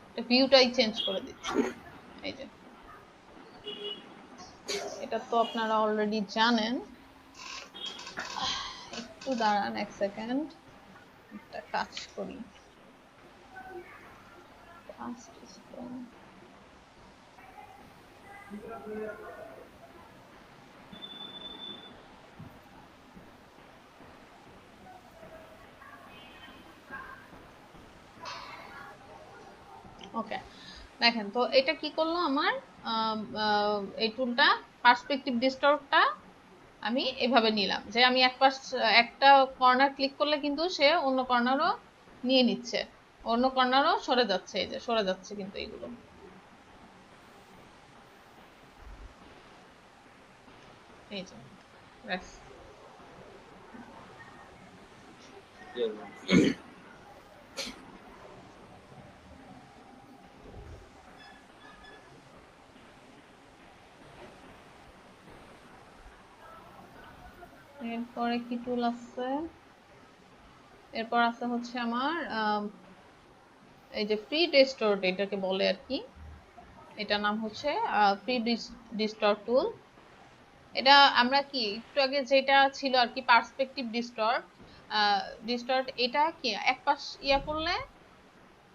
এটা ভিউটাই চেঞ্জ করে দিচ্ছে। এই যে এটা তো আপনারা অলরেডি জানেন। একটু দাঁড়ান এক সেকেন্ড, একটা কাজ করি। ওকে, দেখেন তো এটা কি করলো আমার এই টুলটা, পার্সপেক্টিভ ডিস্টর্টটা আমি এভাবে নিলাম যে আমি একটা কর্নার ক্লিক করলে কিন্তু সে অন্য কর্নারও নিয়ে নিচ্ছে, অন্য কর্নারও সরে যাচ্ছে। এই যে সরে যাচ্ছে কিন্তু এইগুলো। এই যে ব্যাস। এরপরে কি টুল আছে? এরপর আছে হচ্ছে আমার এই যে ফ্রি ডিস্টর্ট, এটাকে বলে আর কি, এটার নাম হচ্ছে ফ্রি ডিস্টর্ট টুল। এটা আমরা কি একটু আগে যেটা ছিল আর কি পার্সপেক্টিভ ডিস্টর্ট, এটা কি এক পাশ ইয়া করলে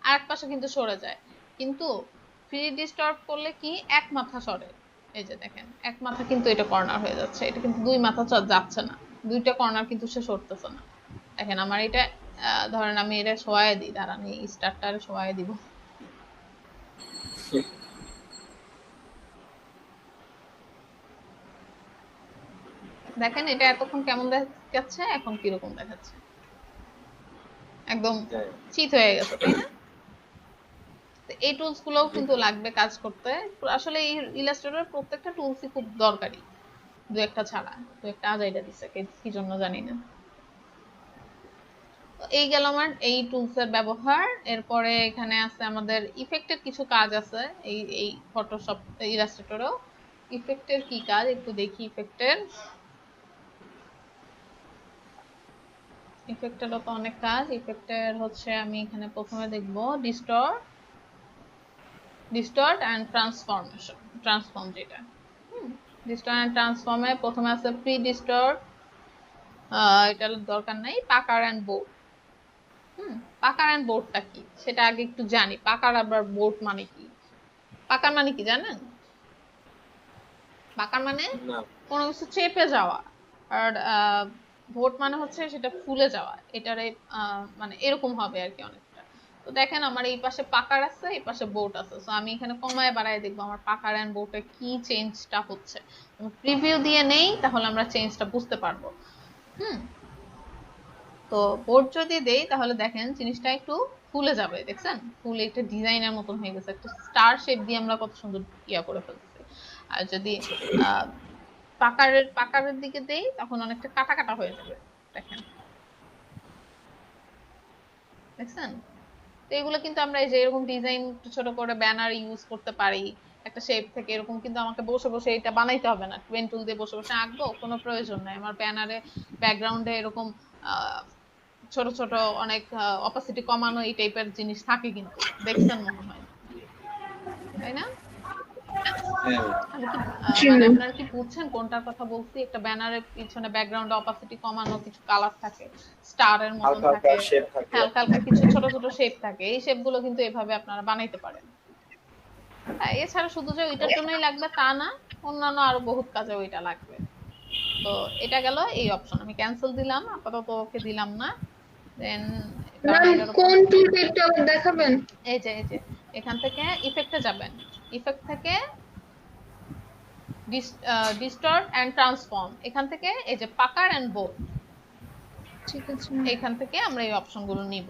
আরেক পাশে কিন্তু সরে যায়, কিন্তু ফ্রি ডিস্টর্ট করলে কি এক মাথা সরে। এই যে দেখেন এক মাথা কিন্তু এটা কর্নার হয়ে যাচ্ছে, এটা কিন্তু দুই মাথা যাচ্ছে না, দুইটা কর্নার কিন্তু সে সরতেছে না। দেখেন আমার এটা ধরেন আমি এটা সহায় দিই, দাঁড়ান এই স্টারটার সহায় দিব। দেখেন এটা এতক্ষণ কেমন দেখাচ্ছে, এখন কিরকম দেখাচ্ছে, একদম চিত হয়ে গেছে, তাই না? এই টুলস গুলোও কিন্তু লাগবে কাজ করতে। আসলে এই ইলাস্ট্রেটর প্রত্যেকটা টুলসই খুব দরকারি, দু একটা ছাড়া। দু একটা আজাইরা দিছে কি জন্য জানি না। এই গেল আমার এই টুলস এর ব্যবহার। এরপরে এখানে আছে আমাদের ইফেক্টের কিছু কাজ আছে এই ফটোশপ ইলাস্ট্রেটরেও। ইফেক্টের কি কাজ একটু দেখি। ইফেক্টেরও তো অনেক কাজ। ইফেক্টের হচ্ছে আমি এখানে প্রথমে দেখব ডিস্টর্ট এন্ড ট্রান্সফর্ম যেটা। ডিস্টর্ট এন্ড ট্রান্সফর্মে প্রথমে আছে প্রি ডিস্টর্ট, এটার দরকার নাই। পাকার এন্ড বোর্ড। পাকার এন্ড বোর্ডটা কি সেটা আগে একটু জানি। পাকার আবার বোর্ড মানে কি? পাকার মানে কি জানেন? পাকার মানে কোনো কিছু চেপে যাওয়া, আর বোর্ড মানে হচ্ছে সেটা ফুলে যাওয়া। এটারে মানে এরকম হবে আর কি অনেকটা। তো দেখেন আমার এই পাশে পাকার আছে, এই পাশে বোর্ড আছে। সো আমি এখানে কমায় বাড়ায় দেখবো আমার পাকার এন্ড বোর্ডে কি চেঞ্জটা হচ্ছে। প্রিভিউ দিয়ে নেই তাহলে আমরা চেঞ্জটা বুঝতে পারবো। তো বোর্ড যদি দেই তাহলে দেখেন জিনিসটা একটু ফুলে যাবে, দেখছেন? ফুলে একটা ডিজাইনের মতন হয়ে গেছে, একটা স্টার শেপ দিয়ে আমরা কত সুন্দর ইয়া করে ফেলছি। আর যদি পাকারের দিকে দেই তখন অনেকটা কাটা কাটা হয়ে যাবে, দেখেন, দেখছেন? তো এগুলো কিন্তু আমরা এই যে এরকম ডিজাইন ছোট করে ব্যানার ইউজ করতে পারি। একটা শেপ থেকে এরকম কিন্তু আমাকে বসে বসে এটা বানাইতে হবে না, পেন টুল দিয়ে বসে বসে আঁকবো, কোনো প্রয়োজন নাই। আমার ব্যানারে ব্যাকগ্রাউন্ডে এরকম ছোট ছোট অনেক অপাসিটি কমানো এই টাইপের জিনিস থাকে, কিন্তু দেখছেন মনে হয়, তাই না? মানে আপনারা কি বুঝছেন কোনটার কথা বলছি? একটা ব্যানারের পিছনে ব্যাকগ্রাউন্ডে অপাসিটি কমানো কিছু কালার থাকে, স্টারের মতন থাকে, হালকা হালকা কিছু ছোট ছোট শেপ থাকে। এই শেপ গুলো কিন্তু এভাবে আপনারা বানাইতে পারেন। এছাড়া শুধু যে ওইটার জন্যই লাগবে তা না, অন্যান্য আরো বহুত কাজে ওইটা লাগবে। তো এটা গেল এই অপশন। আমি ক্যান্সেল দিলাম, আপাতত ওকে দিলাম না। দেন কোন টুলটা একটু আবার দেখাবেন? এই যে এখান থেকে ইফেক্টে যাবেন। ইফেক্ট থেকে ডিস্টর্ট এন্ড ট্রান্সফর্ম, এখান থেকে এই যে পাকার এন্ড বোর্ড, ঠিক আছে, এখান থেকে আমরা এই অপশনগুলো নিব।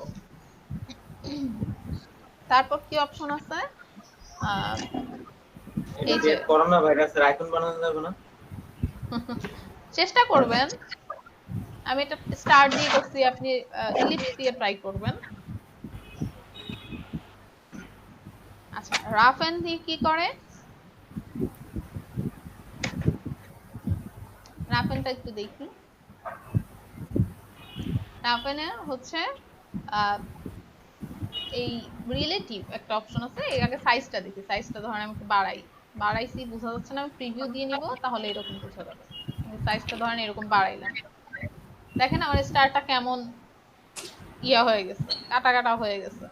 তারপর কি অপশন আছে? এই যে করোনা ভাইরাসের আইকন বানানো যাবে না? চেষ্টা করবেন। আমি এটা স্টার দিয়ে করছি, আপনি ইলিপস দিয়ে ট্রাই করবেন। আচ্ছা, রাফ এন্ড দিয়ে কি করে? রাফ এন্ডটা একটু দেখি। রাফ এন্ডে হচ্ছে এই রিলেটিভ একটা অপশন আছে। এর আগে সাইজটা দেখি। সাইজটা ধরেন আমি একটু বাড়াইছি, বোঝা যাচ্ছে না। আমি প্রিভিউ দিয়ে নিব, তাহলে এরকম বোঝা যাবে। সাইজটা ধরেন এরকম বাড়াইলাম, দেখেন আমার স্টারটা কেমন ইয়া হয়ে গেছে, কাটা কাটা হয়ে গেছে।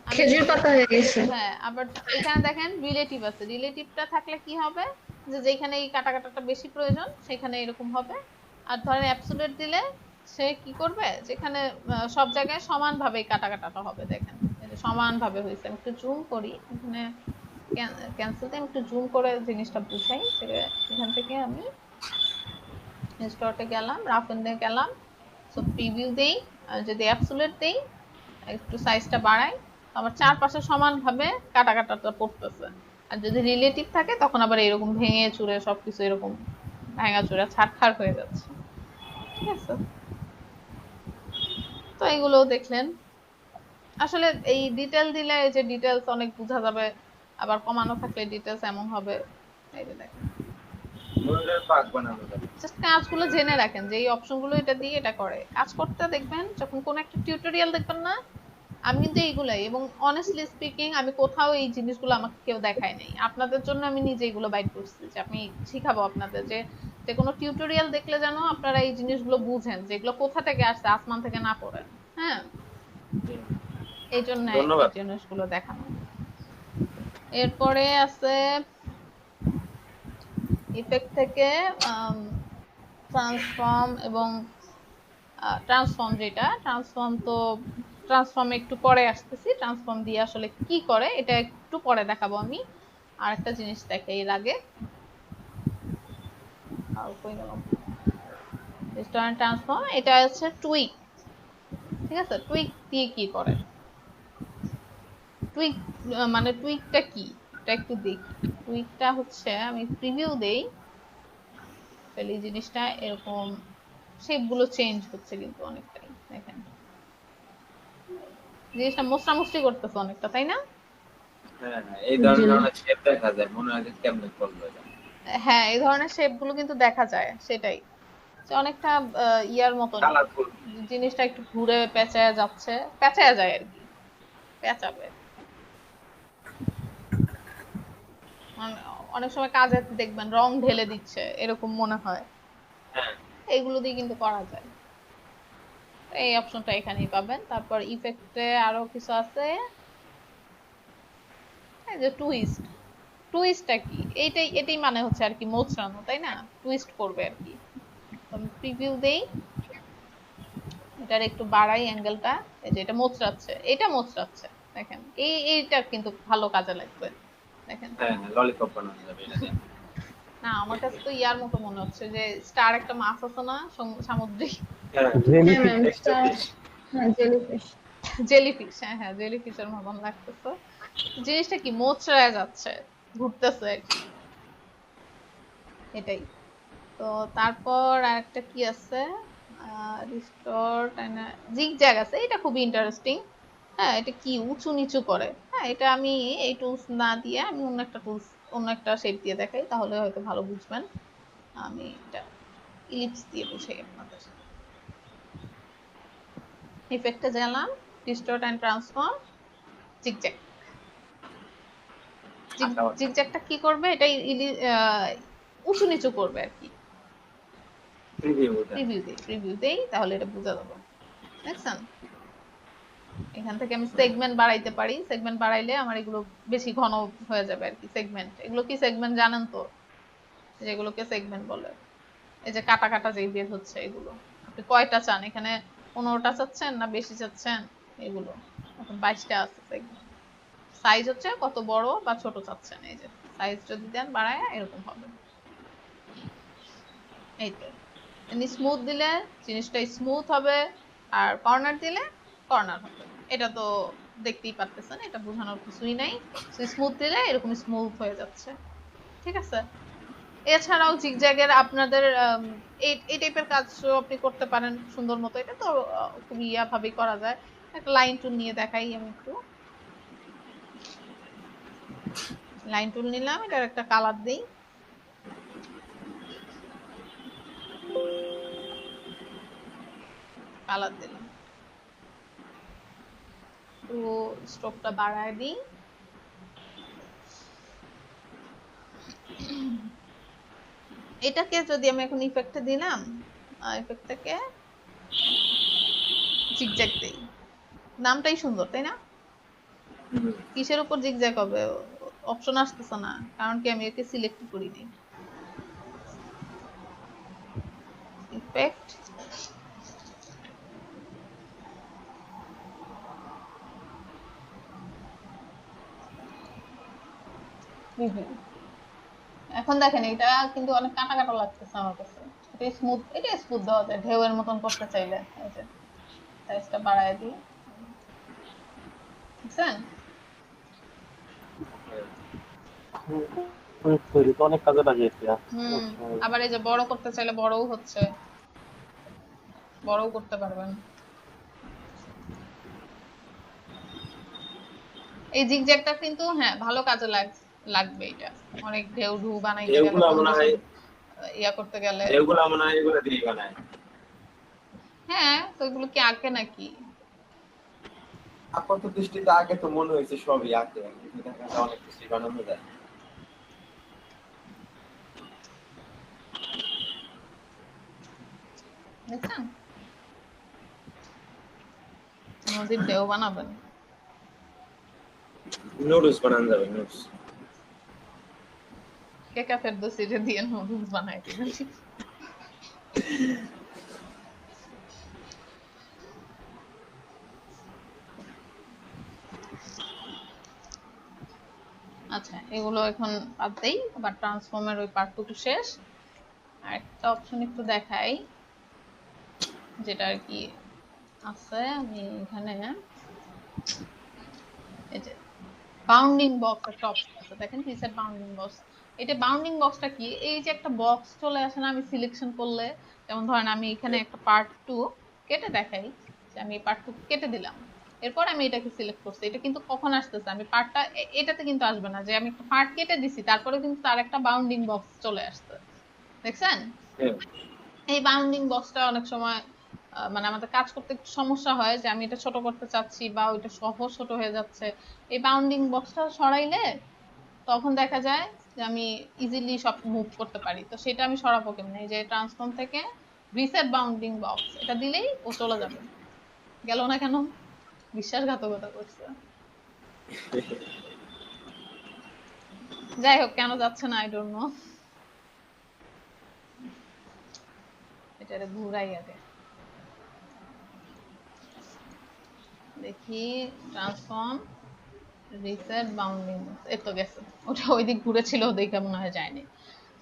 খেজুর পাতা হয়ে গেছে। হ্যাঁ, আবার এখানে দেখেন রিলেটিভ আছে। রিলেটিভটা থাকলে কি হবে, যে যেখানে এই কাটা কাটাটা বেশি প্রয়োজন সেখানে এরকম হবে। আর ধরেন অ্যাবসোলিউট দিলে সে কি করবে, যেখানে সব জায়গায় সমানভাবে কাটা কাটাটা হবে। দেখেন সমানভাবে হয়েছে। আমি একটু জুম করি, এখানে ক্যান্সেলতে আমি একটু জুম করে জিনিসটা বুঝাই। এখান থেকে আমি স্টার্টে গেলাম, রাফ এন্ডে গেলাম, সো প্রিভিউ দেই। যদি অ্যাবসোলিউট দেই, একটু সাইজটা বাড়াই, আমার চারপাশে সমানভাবে কাটা কাটাটা পড়তেছে। আর যদি রিলেটিভ থাকে তখন আবার এরকম ভেঙে চুরে সবকিছু এরকম ভাঙা চুরা ছাড়খাড় হয়ে যাচ্ছে। ঠিক আছে, তো এগুলো দেখলেন। আসলে এই ডিটেল দিলে এই যে ডিটেলস অনেক বোঝা যাবে, আবার কমানো থাকলে ডিটেলস এমন হবে। এই যে দেখেন, জাস্ট কাজগুলো জেনে রাখেন যে এই অপশনগুলো এটা দিয়ে এটা করে। কাজ করতে দেখবেন যখন কোন একটা টিউটোরিয়াল দেখবেন না, আমি কিন্তু এইগুলাই, এবং অনেস্টলি স্পিকিং আমি কোথাও এই জিনিসগুলো আমাকে কেউ দেখায় নাই। আপনাদের জন্য আমি নিজে এগুলো বাইট করছি, যে আমি শিখাবো আপনাদের যে কোনো টিউটোরিয়াল দেখলে যেন আপনারা এই জিনিসগুলো বুঝেন যে এগুলো কোথা থেকে আসছে, আসমান থেকে না পড়েন। হ্যাঁ, এই জন্য এই জিনিসগুলো দেখানো। এরপরে আছে ইফেক্ট থেকে ট্রান্সফর্ম এবং ট্রান্সফর্ম। যেটা ট্রান্সফর্ম, তো ট্রান্সফর্মে একটু পরে আসতেছি। ট্রান্সফর্ম দিয়ে আসলে কি করে এটা একটু পরে দেখাবো আমি। আর একটা জিনিস দেখাই এর আগে। ট্রান্সফর্ম এটা হচ্ছে টুইক। ঠিক আছে, টুইক দিয়ে কি করে? টুইক মানে টুইকটা কি এটা একটু দেখি। টুইকটা হচ্ছে আমি প্রিভিউ দেই, তাহলে এই জিনিসটা এরকম শেপ গুলো চেঞ্জ হচ্ছে কিন্তু অনেকটাই, দেখেন জিনিসটা মোছামুছি করতেছে অনেকটা, তাই না? হ্যাঁ হ্যাঁ, এই ধরনের অনেক শেপ দেখা যায়, মনে হয় যে কেমনে করলো এটা। হ্যাঁ, এই ধরনের শেপ গুলো কিন্তু দেখা যায়, সেটাই যে অনেকটা ইয়ার মতন কালারফুল। জিনিসটা একটু ঘুরে পেঁচায়া যাচ্ছে, পেঁচায়া যায় আর কি, পেঁচাবে। মানে অনেক সময় কাজে দেখবেন রং ঢেলে দিচ্ছে এরকম মনে হয়, হ্যাঁ এইগুলো দিয়ে কিন্তু করা যায়। এই অপশনটা এখানেই পাবেন। তারপর ইফেক্টে আরো কিছু আছে, এই যে টুইস্ট। টুইস্টটা কি? এটাই মানে হচ্ছে আর কি মোচড়ানো, তাই না? টুইস্ট করবে আর কি। আমি প্রিভিউ দেই, এটার একটু বাড়াই অ্যাঙ্গেলটা, এই যে এটা মোচড়াচ্ছে, এটা মোচড়াচ্ছে, দেখেন এইটা কিন্তু ভালো কাজে লাগবে, দেখেন। হ্যাঁ হ্যাঁ, ললিপপ বানানো যাবে এটা দিয়ে। না, আমার কাছে তো ইয়ার মতো মনে হচ্ছে যে স্টার একটা মাছ আছে না সামুদ্রিক, হ্যাঁ হ্যাঁ ম্যাম, স্টার, হ্যাঁ জেলিফিশ। জেলিফিশ, হ্যাঁ হ্যাঁ জেলিফিশের মতন লাগতেছে। জিনিসটা কি মোচড়ায় যাচ্ছে, ঘুরতেছে আর কি, এটাই। তো তারপর আরেকটা কি আছে, রিস্টোর জিগজ্যাগ আছে, এটা খুবই ইন্টারেস্টিং। হ্যাঁ, এটা কি উঁচু নিচু করে। হ্যাঁ, এটা আমি এই টুলস না দিয়ে আমি অন্য একটা শেপ দিয়ে দেখাই, তাহলে হয়তো ভালো বুঝবেন। আমি এটা ইলিপস দিয়ে বুঝাই আপনাদের। ইফেক্টে গেলাম, ডিস্টর্ট এন্ড ট্রান্সফর্ম, জিগজ্যাগ। জিগজ্যাগটা কি করবে, এটা উঁচু নিচু করবে আর কি। প্রিভিউ দেই, তাহলে এটা বোঝা যাবে, দেখছেন? এখান থেকে আমি সেগমেন্ট বাড়াইতে পারি, সেগমেন্ট বাড়াইলে আমার এগুলো বেশি ঘন হয়ে যাবে আর কি। সেগমেন্ট, এগুলো কি সেগমেন্ট জানেন তো, যেগুলোকে সেগমেন্ট বলে। এই যে কাটা কাটা যে বের হচ্ছে, এগুলো আপনি কয়টা চান, এখানে 15টা চাচ্ছেন না বেশি চাচ্ছেন, এগুলো এখন 22টা আছে সেগমেন্ট। সাইজ হচ্ছে কত বড় বা ছোট চাচ্ছেন, এই যে সাইজ যদি দেন বাড়ায় এরকম হবে। এই তো স্মুথ দিলে জিনিসটা স্মুথ হবে, আর কর্নার দিলে কর্নার হবে। এটা তো দেখতেই পারতেছেন, এটা বোঝানোর কিছুই নাই। স্মুথ দিলে এরকম স্মুথ হয়ে যাচ্ছে, ঠিক আছে? এছাড়াও জিগজ্যাগের আপনাদের এই টাইপের কাজও আপনি করতে পারেন সুন্দর মতো। এটা তো খুবই ভাবেই করা যায়। একটা লাইন টুল নিয়ে দেখাই আমি একটু। লাইন টুল নিলাম, এটার একটা কালার দেই, কালার দিলাম, তো স্ট্রোকটা বাড়ায় দিই। এটাকে যদি আমি এখন ইফেক্টে দিলাম, ইফেক্ট থেকে জিগজ্যাগ দেই, নামটাই সুন্দর, তাই না? কিসের উপর জিগজ্যাগ হবে, অপশন আসতেছে না, কারণ কি আমি একে সিলেক্ট করিনি। ইফেক্ট, এখন দেখেন এটা কিন্তু অনেক কাটা কাটা লাগতেছে আমার কাছে। এটা স্মুথ দেওয়া যায় ঢেউয়ের মতন করতে চাইলে। এই যে সাইজটা বাড়ায় দিই, বুঝছেন? তৈরি তো অনেক কাজে লাগে এটা। আবার এই যে বড় করতে চাইলে বড়ও হচ্ছে, বড়ও করতে পারবেন। এই জিগজ্যাগটা কিন্তু হ্যাঁ ভালো কাজে লাগবে। এটা অনেক ঢেউ ঢু বানাইতে গেলে, এগুলো মনে হয় ইয়া করতে গেলে, এগুলো মনে হয় এগুলো দিয়ে বানায়। হ্যাঁ, তো এগুলো কি আঁকে নাকি? আপাতত দৃষ্টিতে আগে তো মনে হয়েছে সবই আঁকে, দেখা যায় অনেক কিছু বানানো যায়। দেখছেন, নদীর ঢেউ বানাবেন, নুডলস বানানো যাবে, নুডলস। কেকা ফেরদৌসিরে দিয়ে নুডলস বানাই দিবেন। আচ্ছা, এগুলো এখন বাদ দেই, আবার ট্রান্সফর্মের ওই পার্টটুকু শেষ। আর একটা অপশন একটু দেখাই, যেটা আর কি আছে। আমি এখানে এই যে বাউন্ডিং বক্স একটা অপশন আছে, দেখেন রিসেট বাউন্ডিং বক্স। এটা বাউন্ডিং বক্সটা কি, এই যে একটা বক্স চলে আসে না আমি সিলেকশন করলে, যেমন ধরেন আমি এখানে একটা পার্ট 2 কেটে দেখাই, যে আমি এই পার্ট 2 কেটে দিলাম, এরপর আমি এটাকে সিলেক্ট করছি, এটা কিন্তু কখন আসতেছে, আমি পার্টটা এটাতে কিন্তু আসবে না, যে আমি একটা পার্ট কেটে দিছি তারপরে কিন্তু তার একটা বাউন্ডিং বক্স চলে আসছে, দেখছেন? এই বাউন্ডিং বক্সটা অনেক সময় মানে আমাদের কাজ করতে একটু সমস্যা হয়, যে আমি এটা ছোট করতে চাচ্ছি বা ওইটা সহ ছোট হয়ে যাচ্ছে, এই বাউন্ডিং বক্সটা সরাইলে তখন দেখা যায় যে আমি ইজিলি সব মুভ করতে পারি। তো সেটা আমি সরাবো কেমনে, এই যে ট্রান্সফর্ম থেকে রিসেট বাউন্ডিং বক্স এটা দিলেই ও চলে যাবে। গেল না কেন? বিশ্বাসঘাতকতা করছে। যাই হোক, কেন যাচ্ছে না আই ডোন্ট নো। এটারে ঘুরাই আগে দেখি, ট্রান্সফর্ম রিসেট বাউন্ডিং, এই তো গেছে, ওটা ওই দিক ঘুরেছিল দেখে মনে হয় যায়নি।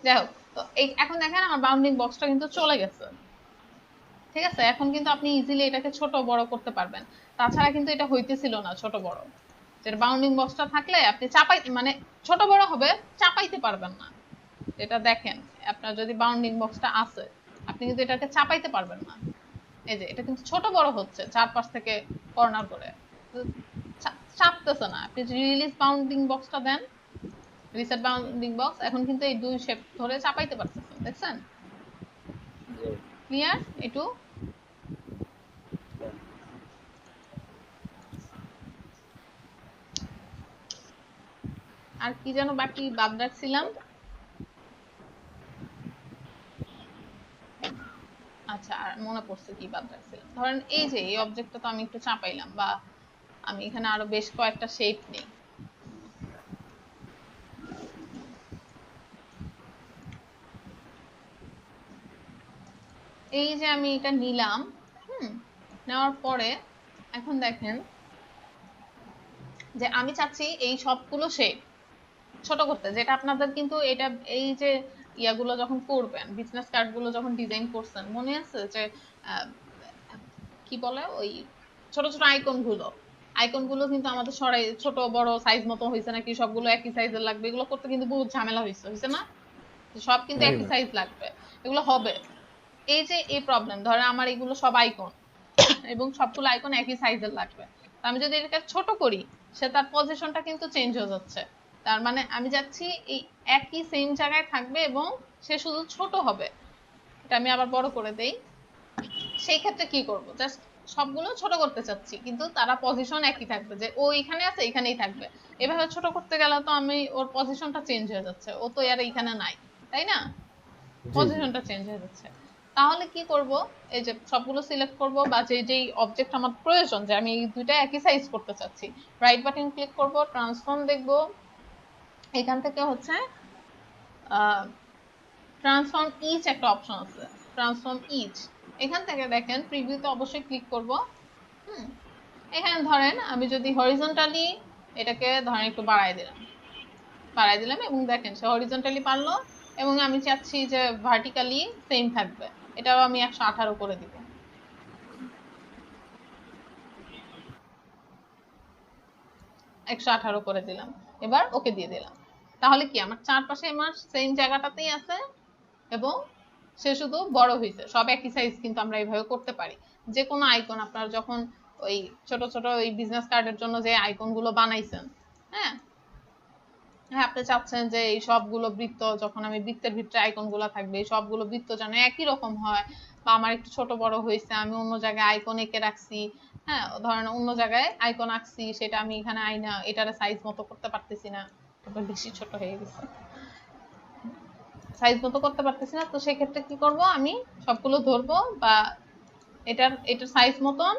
যাই হোক, তো এই এখন দেখেন আমার বাউন্ডিং বক্সটা কিন্তু চলে গেছে, ঠিক আছে? এখন কিন্তু আপনি ইজিলি এটাকে ছোট বড় করতে পারবেন, তাছাড়া কিন্তু এটা হইতেছিল না ছোট বড়, যেটা বাউন্ডিং বক্সটা থাকলে আপনি চাপাই মানে ছোট বড় হবে, চাপাইতে পারবেন না। এটা দেখেন, আপনার যদি বাউন্ডিং বক্সটা আছে আপনি কিন্তু এটাকে চাপাইতে পারবেন না, এই যে এটা কিন্তু ছোট বড় হচ্ছে চারপাশ থেকে কর্নার করে, চাপতেছে না। আপনি রিলিজ বাউন্ডিং বক্সটা দেন, রিসেট বাউন্ডিং বক্স, এখন কিন্তু এই দুই শেপ ধরে চাপাইতে পারতেছেন, দেখছেন? ক্লিয়ার? একটু আর কি যেন বাকি বাদ রাখছিলাম। আচ্ছা, আর মনে পড়ছে কি বাদ রাখছিলাম, ধরেন এই যে এই অবজেক্টটা তো আমি একটু চাপাইলাম, বা আমি এখানে আরো বেশ কয়েকটা শেপ নেই, এই যে আমি এটা নিলাম, নেওয়ার পরে এখন দেখেন যে আমি চাচ্ছি এই সবগুলো শেপ ছোট করতে, যেটা আপনাদের কিন্তু এটা এই যে ইয়াগুলো যখন করবেন, বিজনেস কার্ড গুলো যখন ডিজাইন করছেন, মনে আছে যে কি বলে ওই ছোট ছোট আইকন গুলো কিন্তু আমাদের সরাই ছোট বড় সাইজ মতো হয়েছে নাকি, সবগুলো একই সাইজের লাগবে, এগুলো করতে কিন্তু বহুত ঝামেলা হয়েছে না? সব কিন্তু একই সাইজ লাগবে, এগুলো হবে। এই যে এই প্রবলেম, ধরে আমার এগুলো সব আইকন এবং সবগুলো আইকন একই সাইজের লাগবে, আমি যদি এটাকে ছোট করি সে তার পজিশনটা কিন্তু চেঞ্জ হয়ে যাচ্ছে, তার মানে আমি যাচ্ছি এই একই সেম জায়গায় থাকবে এবং সে শুধু ছোট হবে। এটা আমি আবার বড় করে দেই, সেই ক্ষেত্রে কি করব, জাস্ট সবগুলো ছোট করতে চাচ্ছি কিন্তু তারা পজিশন একই থাকবে, যে ও এখানে আছে এখানেই থাকবে। এভাবে ছোট করতে গেলে তো আমি ওর পজিশনটা চেঞ্জ হয়ে যাচ্ছে, ও তো আর এখানে নাই, তাই না? পজিশনটা চেঞ্জ হয়ে যাচ্ছে। তাহলে কি করব, এই যে সবগুলো সিলেক্ট করব, বা যেই অবজেক্ট আমার প্রয়োজন, যে আমি এই দুইটা একই সাইজ করতে চাচ্ছি, রাইট বাটন ক্লিক করব, ট্রান্সফর্ম দেখব, এখান থেকে হচ্ছে ট্রান্সফর্ম ইচ একটা অপশন আছে, ট্রান্সফর্ম ইচ, এখান থেকে দেখেন প্রিভিউতে অবশ্যই ক্লিক করব। এখানে ধরেন আমি যদি হরিজন্টালি এটাকে ধরেন একটু বাড়াই দিলাম এবং দেখেন সে হরিজন্টালি পারলো, এবং আমি চাচ্ছি যে ভার্টিক্যালি সেম থাকবে, এটাও আমি 118 করে দিব। করে দিলাম, এবার ওকে দিয়ে দিলাম। তাহলে কি আমার চারপাশে আমার সেম জায়গাটাতেই আছে এবং সে শুধু বড় হয়েছে, সব একই সাইজ কিন্তু আমরা এইভাবে করতে পারি। যে কোনো আইকন আপনার যখন ওই ছোট ছোট ওই বিজনেস কার্ডের জন্য যে আইকন গুলো বানাইছেন, হ্যাঁ আপনি চাচ্ছেন যে এই সবগুলো বৃত্ত, যখন আমি বৃত্তের ভিতরে আইকন গুলো থাকবে এই সবগুলো বৃত্ত যেন একই রকম হয়, বা আমার একটু ছোট বড় হয়েছে আমি অন্য জায়গায় আইকন এঁকে রাখছি, হ্যাঁ ধরেন অন্য জায়গায় আইকন আঁকছি, সেটা আমি এখানে আইনা এটার সাইজ মতো করতে পারতেছি না, বেশি ছোট হয়ে গেছে, সাইজ মতো করতে পারতেছি না, তো সেক্ষেত্রে কি করব, আমি সবগুলো ধরবো, বা এটার সাইজ মতন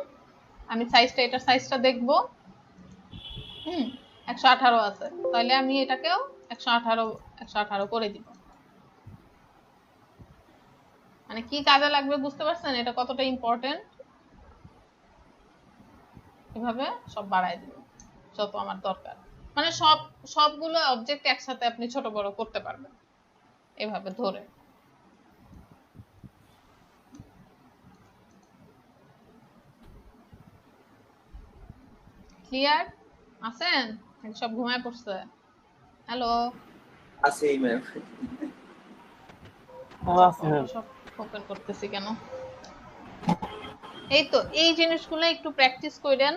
আমি এটার সাইজটা দেখবো, 118 আছে, তাহলে আমি এটাকেও 118 করে দিব। মানে কি কাজে লাগবে বুঝতে পারছেন এটা কতটা ইম্পর্টেন্ট? এভাবে সব বাড়াই দিব যত আমার দরকার, মানে সবগুলো অবজেক্ট একসাথে আপনি ছোট বড় করতে পারবেন এভাবে ধরে। ক্লিয়ার আছেন? সব ঘুমায় পড়ছে? হ্যালো, আছে ম্যাম। আছে ম্যাম। সব ওপেন করতেছি কেন? এই তো এই জিনিসগুলো একটু প্র্যাকটিস করেন,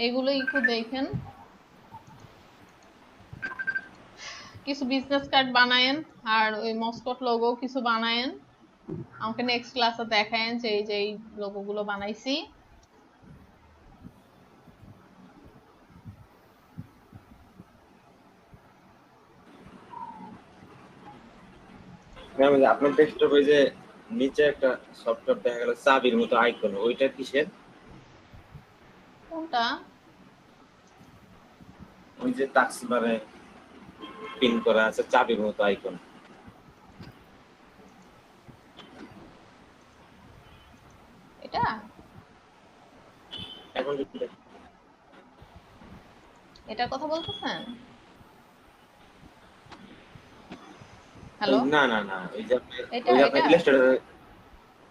এগুলো একটু দেখেন, কিছু বিজনেস কার্ড বানায়েন আর ওই মস্কট লোগো কিছু বানায়েন, আমাকে নেক্সট ক্লাসে দেখায়েন যে এই লোগো গুলো বানাইছি। ম্যাম আপনার ডেস্কটপে যে নিচে একটা সফটওয়্যার দেখা গেল চাবির মতো আইকন, ওইটা কিসের? কোনটা? ওই যে টাক্স বারে পিন করা আছে চাবির মতো আইকন। এটা এখন যদি এটার কথা বলতেছেন? হ্যালো, না না না, ওই যে এটা ওই যে এটা আপনার ইলাস্ট্রেটর।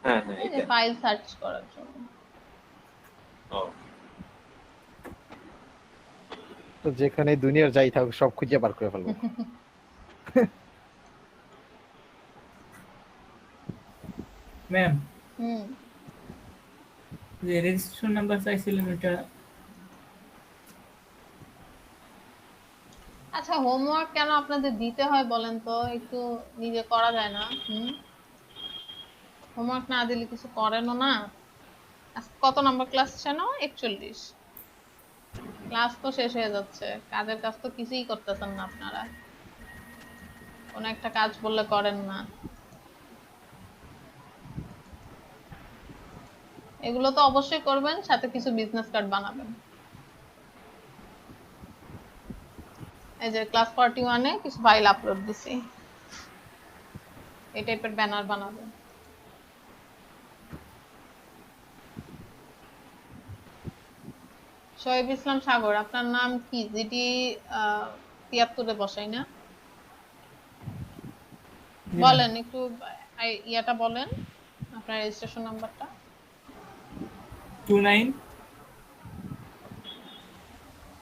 হ্যাঁ হ্যাঁ, এই যে এটা। ফাইল সার্চ করার জন্য। ও, তো যেখানে দুনিয়ার যাই থাকুক সব খুঁজে বার করে ফেলবো। ম্যাম, হুম, যে রেজিস্ট্রেশন নাম্বার চাইছিলেন ওটা আচ্ছা হোমওয়ার্ক কেন আপনাদের দিতে হয় বলেন তো, একটু নিজে করা যায় না? হোমওয়ার্ক না দিলে কিছু করেনও না। আজকে কত নাম্বার ক্লাস যেন? 41। ক্লাস তো শেষ হয়ে যাচ্ছে, কাজের কাজ তো কিছুই করতেছেন না আপনারা, কোনো একটা কাজ বললে করেন না। এগুলো তো অবশ্যই করবেন, সাথে কিছু বিজনেস কার্ড বানাবেন। এই যে ক্লাস 41-এ কিছু ফাইল আপলোড দিছি, এই টাইপের ব্যানার বানাবেন। শহীদ ইসলাম সাগর, আপনার নাম কি? জিডি 73-এ বসাই না? বলেন একটু, ইয়াটা বলেন, আপনার রেজিস্ট্রেশন নাম্বারটা। 29